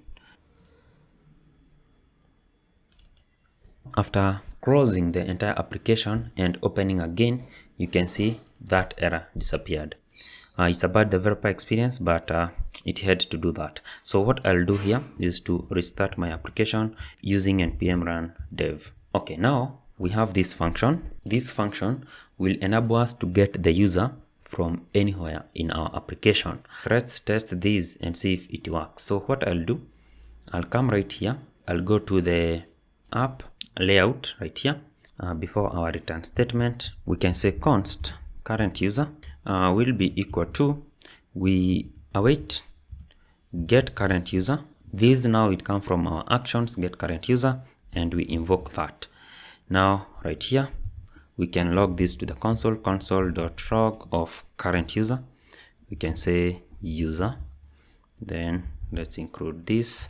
After closing the entire application and opening again, you can see that error disappeared. It's a bad developer experience, but it had to do that. So what I'll do here is to restart my application using npm run dev. Okay, now we have this function. This function will enable us to get the user from anywhere in our application. Let's test this and see if it works. So what I'll do, I'll come right here. I'll go to the app layout right here. Before our return statement, we can say const current user will be equal to, we await get current user. This now it comes from our actions get current user, and we invoke that. Now right here we can log this to the console.log of current user. We can say user, then let's include this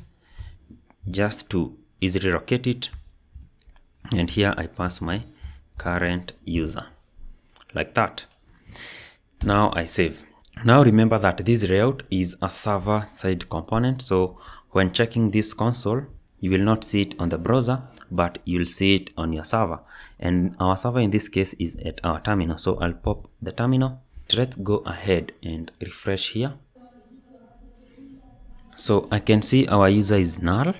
just to easily locate it, and here I pass my current user like that. Now I save. Now remember that this layout is a server-side component, so when checking this console, you will not see it on the browser, but you'll see it on your server. And our server in this case is at our terminal. So I'll pop the terminal. Let's go ahead and refresh here. So I can see our user is null.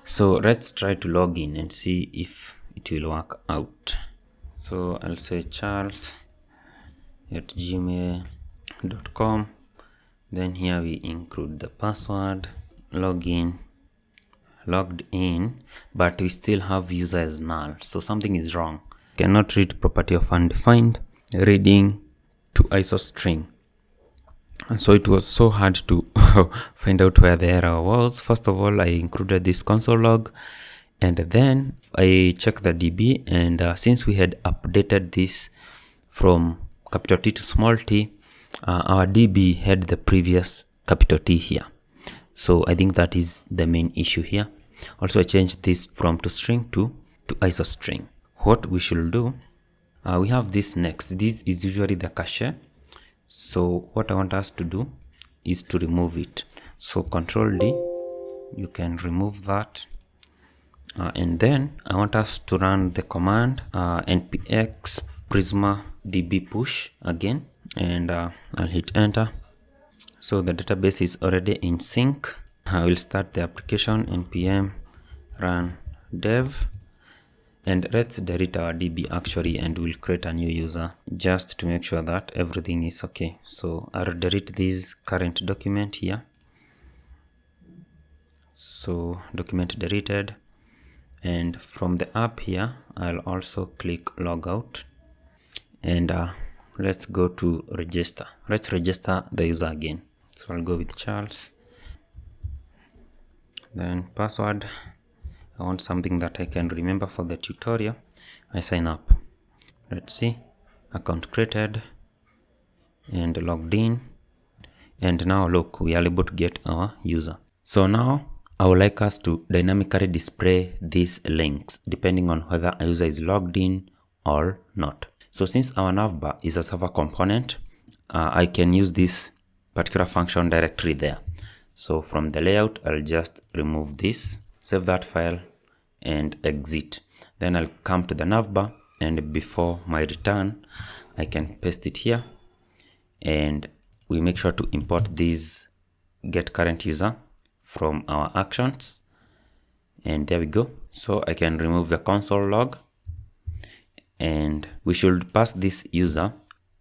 So let's try to log in and see if it will work out. So I'll say charles@gmail.com. Then here we include the password, login, logged in, but we still have user as null. So something is wrong. Cannot read property of undefined, reading to ISO string. And so it was so hard to find out where the error was. First of all, I included this console log, and then I checked the DB, and since we had updated this from capital T to small t, our DB had the previous capital T here. So I think that is the main issue here. Also, I changed this from toString to ISO string. What we should do, we have this next. This is usually the cache. So what I want us to do is to remove it. So Control D, you can remove that. And then I want us to run the command npx prisma db push again, and I'll hit enter. So the database is already in sync. I will start the application npm run dev, and let's delete our DB actually, and we'll create a new user just to make sure that everything is okay. So I'll delete this current document here. So document deleted, and from the app here, I'll also click logout, and let's go to register. Let's register the user again. So I'll go with Charles, then password. I want something that I can remember for the tutorial. I sign up. Let's see, account created and logged in, and now look, we are able to get our user. So now I would like us to dynamically display these links depending on whether a user is logged in or not. So since our navbar is a server component, I can use this particular function directly there. So from the layout, I'll just remove this, save that file, and exit. Then I'll come to the navbar, and before my return, I can paste it here, and we make sure to import this GetCurrentUser from our actions, and there we go. So I can remove the console log, and we should pass this user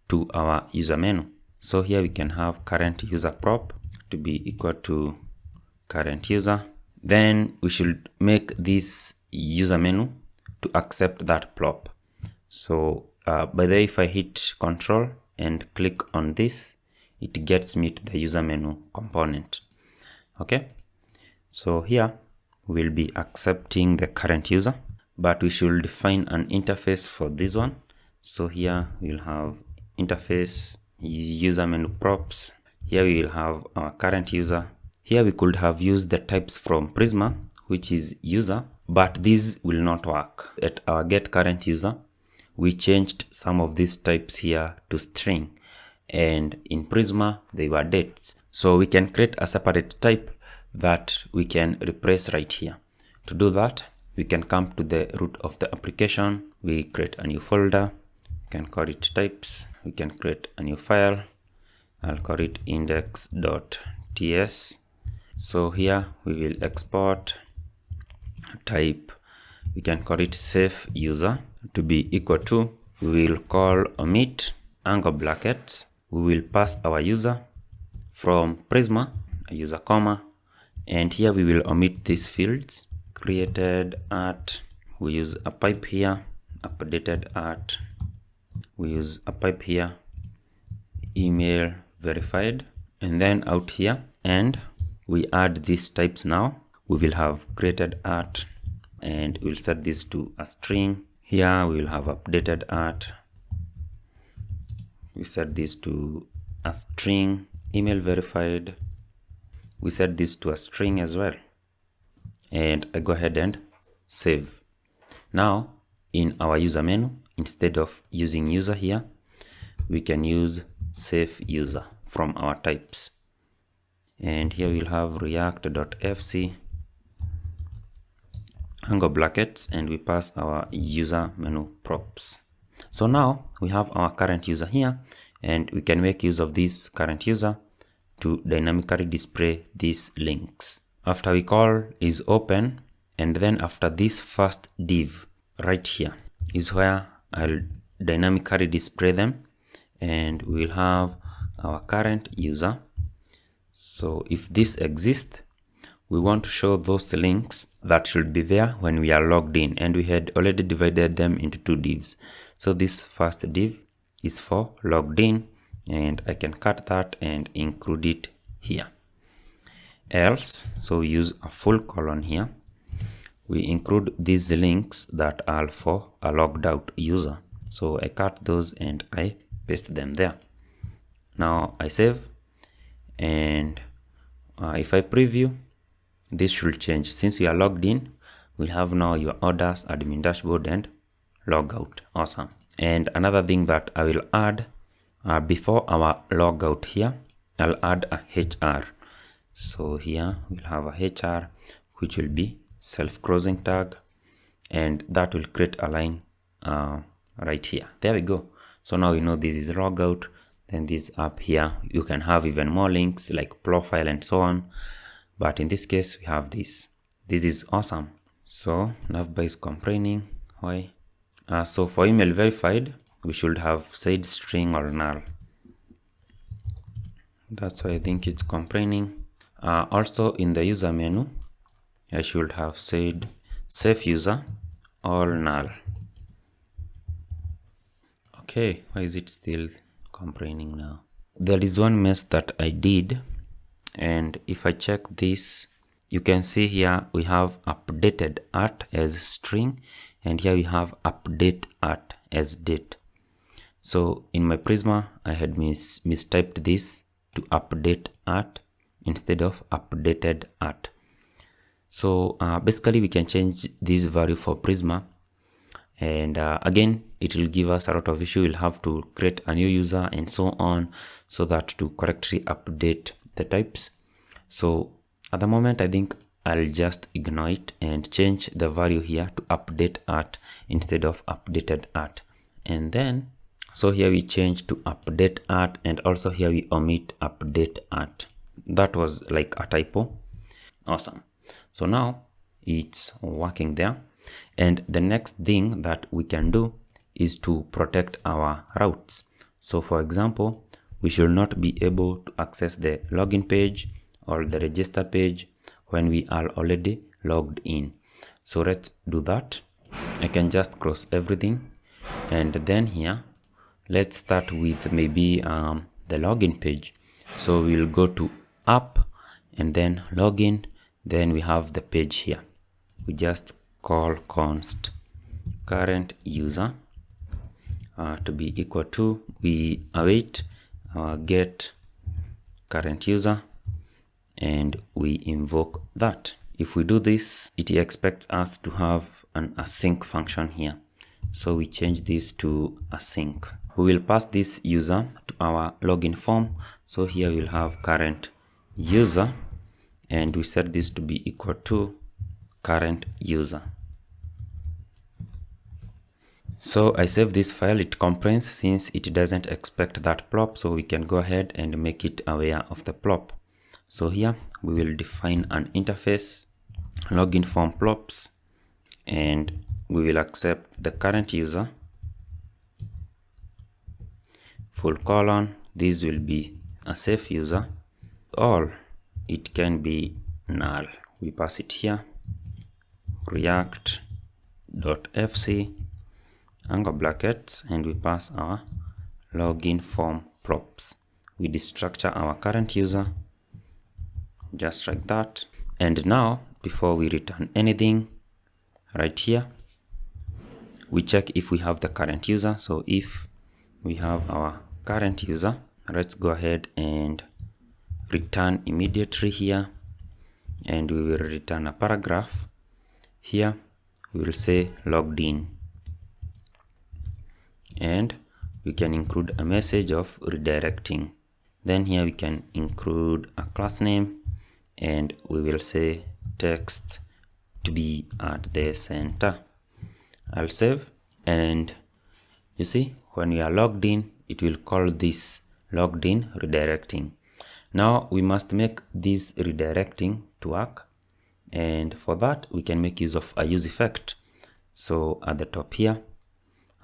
to our user menu. So here we can have current user prop to be equal to current user. Then we should make this user menu to accept that prop. So by the way, if I hit Control and click on this, it gets me to the user menu component. Okay, so here we'll be accepting the current user, but we should define an interface for this one. So here we'll have interface, user menu props. Here we will have our current user. Here we could have used the types from Prisma, which is user, but these will not work. At our getCurrentUser, we changed some of these types here to string, and in Prisma they were dates. So we can create a separate type that we can replace right here. To do that, we can come to the root of the application. We create a new folder. We can call it types. We can create a new file. I'll call it index.ts. So here we will export type. We can call it safe user to be equal to. We will call omit angle brackets. we will pass our user from Prisma, a user comma, and here we will omit these fields. Created at, we use a pipe here, updated at, we use a pipe here, email verified, and then out here, and we add these types now. We will have created at, and we'll set this to a string. Here we will have updated at, we set this to a string. Email verified, we set this to a string as well, and I go ahead and save. Now in our user menu, instead of using user here, we can use save user from our types, and here we'll have react.fc angle brackets, and we pass our user menu props. So now we have our current user here, and we can make use of this current user to dynamically display these links. After we call is open, and then after this first div right here is where I'll dynamically display them, and we'll have our current user. So if this exists, we want to show those links that should be there when we are logged in, and we had already divided them into two divs. So this first div is for logged in, and I can cut that and include it here. Else, so we use a full colon here, we include these links that are for a logged out user. So I cut those and I paste them there. Now I save, and if I preview, this should change. Since we are logged in, we have now your orders, admin dashboard, and logout. Awesome. And another thing that I will add before our logout here, I'll add a HR. So here we'll have a HR, which will be self-closing tag, and that will create a line right here. There we go. So now we know this is logout. Then this up here, you can have even more links like profile and so on. But in this case, we have this. This is awesome. So navbar is complaining. Why? So for email verified, we should have said string or null. That's why I think it's complaining. Also in the user menu, I should have said safe user or null. Okay, why is it still complaining now? There is one mess that I did, and if I check this, you can see here we have updated at as string, and here we have update at as date. So in my Prisma, I had mistyped this to update at instead of updated at. So basically we can change this value for Prisma, and again it will give us a lot of issue. We'll have to create a new user and so on, so that to correctly update the types. So at the moment, I think I'll just ignore it and change the value here to update at instead of updated at. And then, so here we change to update at, and also here we omit update at. That was like a typo. Awesome. So now it's working there. And the next thing that we can do is to protect our routes. So for example, we should not be able to access the login page or the register page when we are already logged in. So let's do that. I can just cross everything, and then here let's start with maybe the login page. So we'll go to app and then login, then we have the page here. We just call const current user to be equal to, we await get current user, and we invoke that. If we do this, it expects us to have an async function here. So we change this to async. We will pass this user to our login form. So here we'll have current user, and we set this to be equal to current user. So I save this file. It complains since it doesn't expect that plop, so we can go ahead and make it aware of the plop. So here we will define an interface, login form plops, and we will accept the current user, full colon, this will be a safe user, or it can be null. We pass it here, React.fc, angle brackets, and we pass our login form props. We destructure our current user, just like that. And now, before we return anything, right here, we check if we have the current user. So if we have our current user, let's go ahead and return immediately here, and we will return a paragraph. Here we will say logged in, and we can include a message of redirecting. Then here we can include a class name, and we will say text to be at the center. I'll save, and you see when we are logged in, it will call this logged in redirecting. Now we must make this redirecting to work, and for that we can make use of a use effect. So at the top here,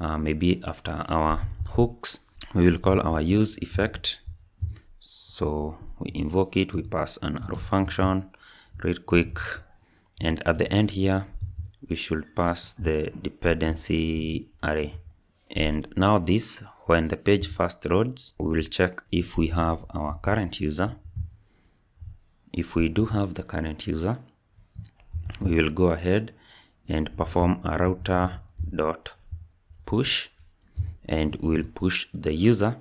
maybe after our hooks, we will call our use effect. So we invoke it, we pass an arrow function real quick, and at the end here we should pass the dependency array. And now this, when the page first loads, we will check if we have our current user. If we do have the current user, we will go ahead and perform a router.push, and we'll push the user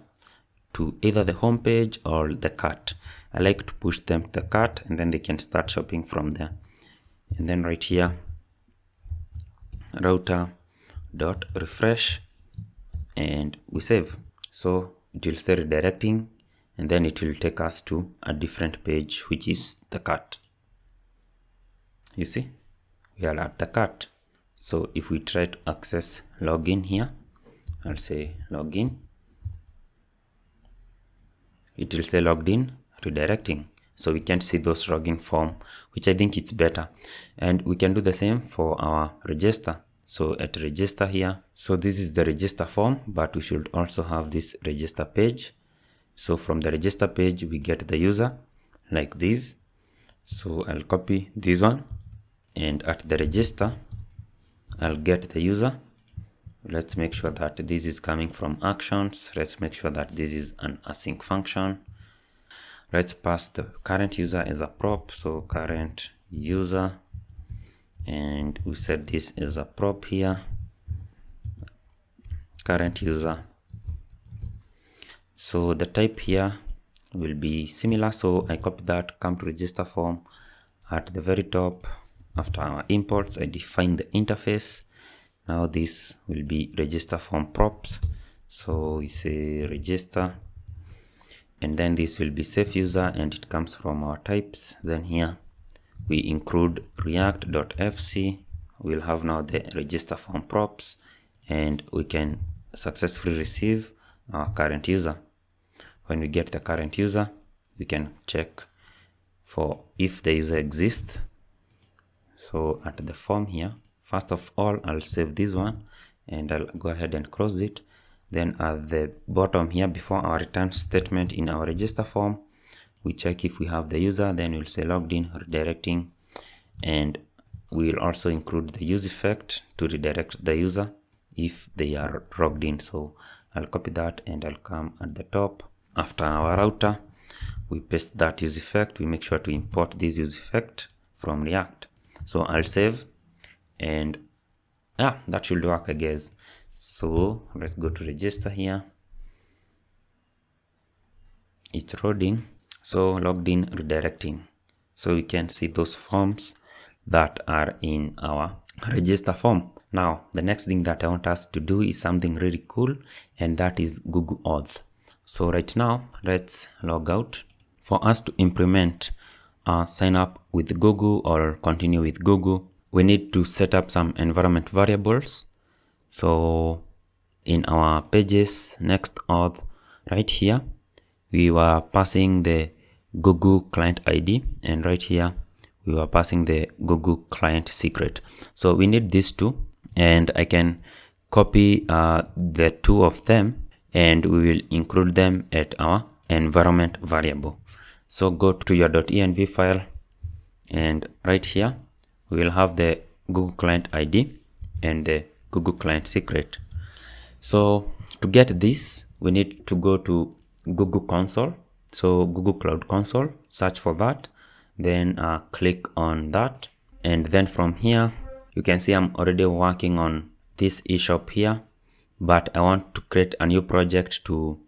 to either the home page or the cart. I like to push them to the cart, and then they can start shopping from there. And then right here, router.refresh, and we save. So it will say redirecting, and then it will take us to a different page, which is the cart. You see, we are at the cart. So if we try to access login here, I'll say login. It will say logged in redirecting. So we can see those login form, which I think it's better. And we can do the same for our register. So at register here, so this is the register form, but we should also have this register page. So from the register page, we get the user like this. So I'll copy this one, and at the register, I'll get the user. Let's make sure that this is coming from actions. Let's make sure that this is an async function. Let's pass the current user as a prop. So current user, and we set this as a prop here, current user. So the type here will be similar. So I copy that, come to register form. At the very top, after our imports, I define the interface. Now this will be register form props. So we say register, and then this will be safe user, and it comes from our types. Then here we include React.fc. We'll have now the register form props, and we can successfully receive our current user. When we get the current user, we can check for if the user exists. So at the form here, first of all, I'll save this one, and I'll go ahead and close it. Then at the bottom here, before our return statement in our register form, we check if we have the user. Then we'll say logged in redirecting, and we'll also include the use effect to redirect the user if they are logged in. So I'll copy that, and I'll come at the top. After our router, we paste that use effect. We make sure to import this use effect from React. So I'll save, and yeah, that should work, I guess. So let's go to register here. It's loading. So logged in redirecting. So we can see those forms that are in our register form. Now, the next thing that I want us to do is something really cool, and that is Google Auth. So right now, let's log out. For us to implement sign up with Google or continue with Google, we need to set up some environment variables. So in our pages, NextAuth, right here, we were passing the Google client ID, and right here, we were passing the Google client secret. So we need these two, and I can copy the two of them and we will include them at our environment variable. So go to your .env file, and right here we will have the Google Client ID and the Google Client secret. So to get this, we need to go to Google Console. So Google Cloud Console, search for that, then click on that, and then from here you can see I'm already working on this eShop here, but I want to create a new project to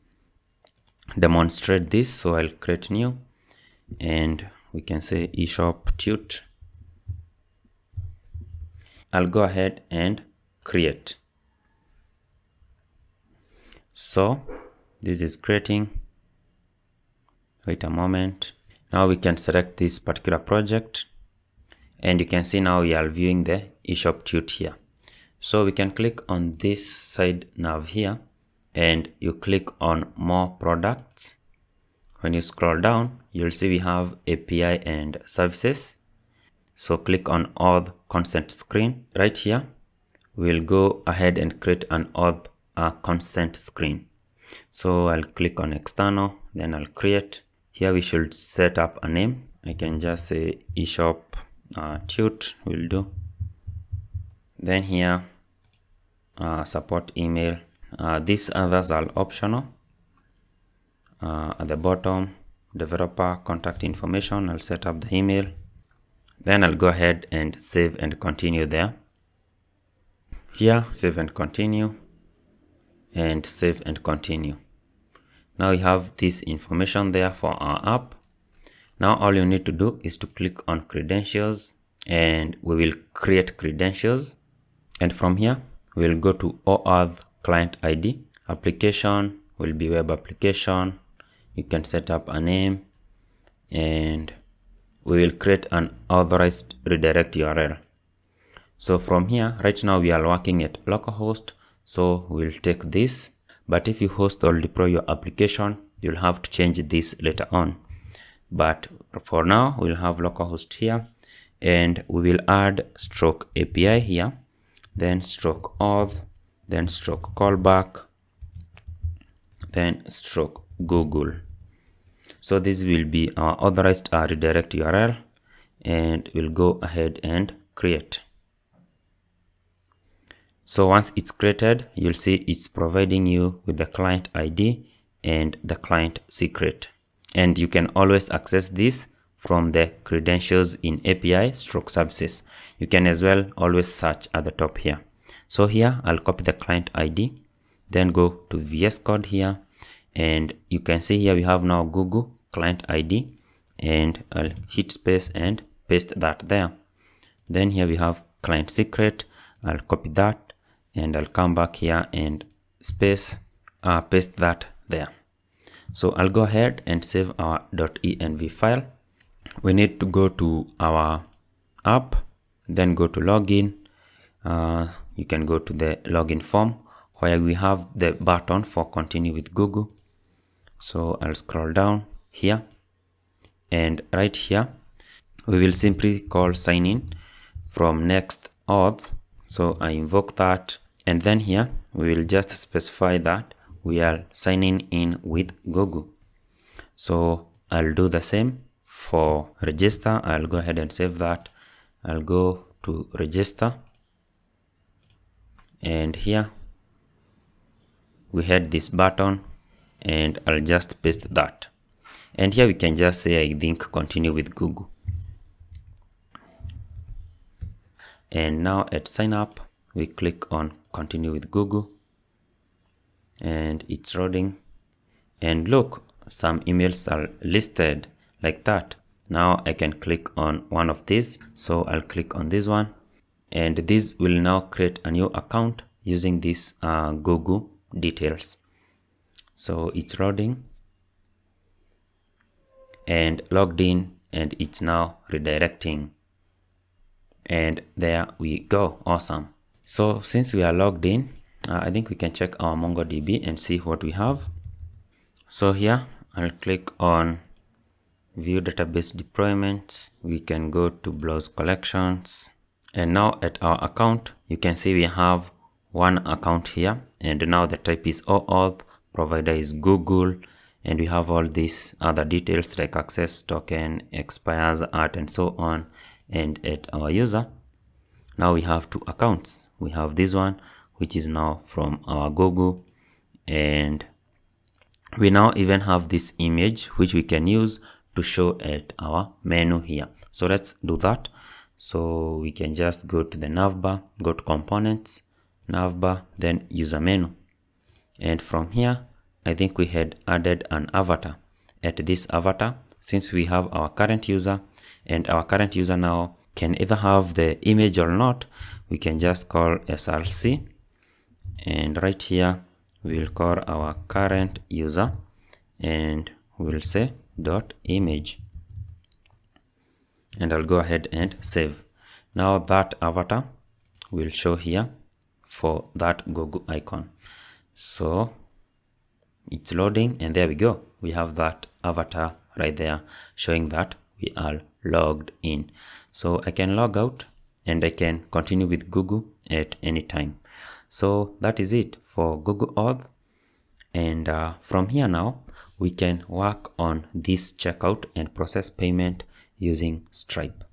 demonstrate this. So I'll create new, and we can say eShop tut. I'll go ahead and create. So this is creating. Wait a moment. Now we can select this particular project, and you can see now we are viewing the eShop tut here. So we can click on this side nav here, and you click on more products. When you scroll down, you'll see we have API and services. So click on auth consent screen. Right here, we'll go ahead and create an auth consent screen. So I'll click on external, then I'll create. Here we should set up a name. I can just say eShop tut will do. Then here, support email. These others are optional. At the bottom, developer contact information, I'll set up the email. Then I'll go ahead and save and continue there. Here, save and continue, and save and continue. Now we have this information there for our app. Now all you need to do is to click on credentials, and we will create credentials. And from here, we'll go to OAuth client ID. Application will be web application. You can set up a name, and we will create an authorized redirect URL. So from here, right now we are working at localhost, so we'll take this. But if you host or deploy your application, you'll have to change this later on. But for now, we'll have localhost here, and we will add stroke API here, then stroke auth, then stroke callback, then stroke Google. So this will be our authorized redirect URL, and we'll go ahead and create. So once it's created, you'll see it's providing you with the client ID and the client secret. And you can always access this from the credentials in API stroke services. You can as well always search at the top here. So here I'll copy the client ID, then go to VS Code here, and you can see here we have now Google client ID, and I'll hit space and paste that there. Then here we have client secret. I'll copy that, and I'll come back here and space paste that there. So I'll go ahead and save our .env file. We need to go to our app, then go to login. You can go to the login form where we have the button for continue with Google. So I'll scroll down here, and right here we will simply call sign in from NextAuth. So I invoke that, and then here we will just specify that we are signing in with Google. So I'll do the same for register. I'll go ahead and save that. I'll go to register, and here we had this button, and I'll just paste that. And here we can just say I think continue with Google. And now at sign up, we click on continue with Google, and it's loading. And look, some emails are listed like that. Now I can click on one of these. So I'll click on this one, and this will now create a new account using this Google details. So it's loading and logged in, and it's now redirecting. And there we go. Awesome. So since we are logged in, I think we can check our MongoDB and see what we have. So here I'll click on view database deployments. We can go to browse collections, and now at our account you can see we have one account here, and now the type is OAuth provider is Google, and we have all these other details like access token, expires at, and so on. And at our user, now we have 2 accounts. We have this one, which is now from our Google, and we now even have this image which we can use to show at our menu here. So let's do that. So we can just go to the navbar, go to components, navbar, then UserMenu. And from here, I think we had added an avatar. At this avatar, since we have our current user, and our current user now can either have the image or not, we can just call src, and right here we'll call our current user, and we'll say .image, and I'll go ahead and save. Now that avatar will show here for that Google icon. So it's loading, and there we go. We have that avatar right there showing that we are logged in. So I can log out and I can continue with Google at any time. So that is it for Google Auth. And from here now, we can work on this checkout and process payment using Stripe.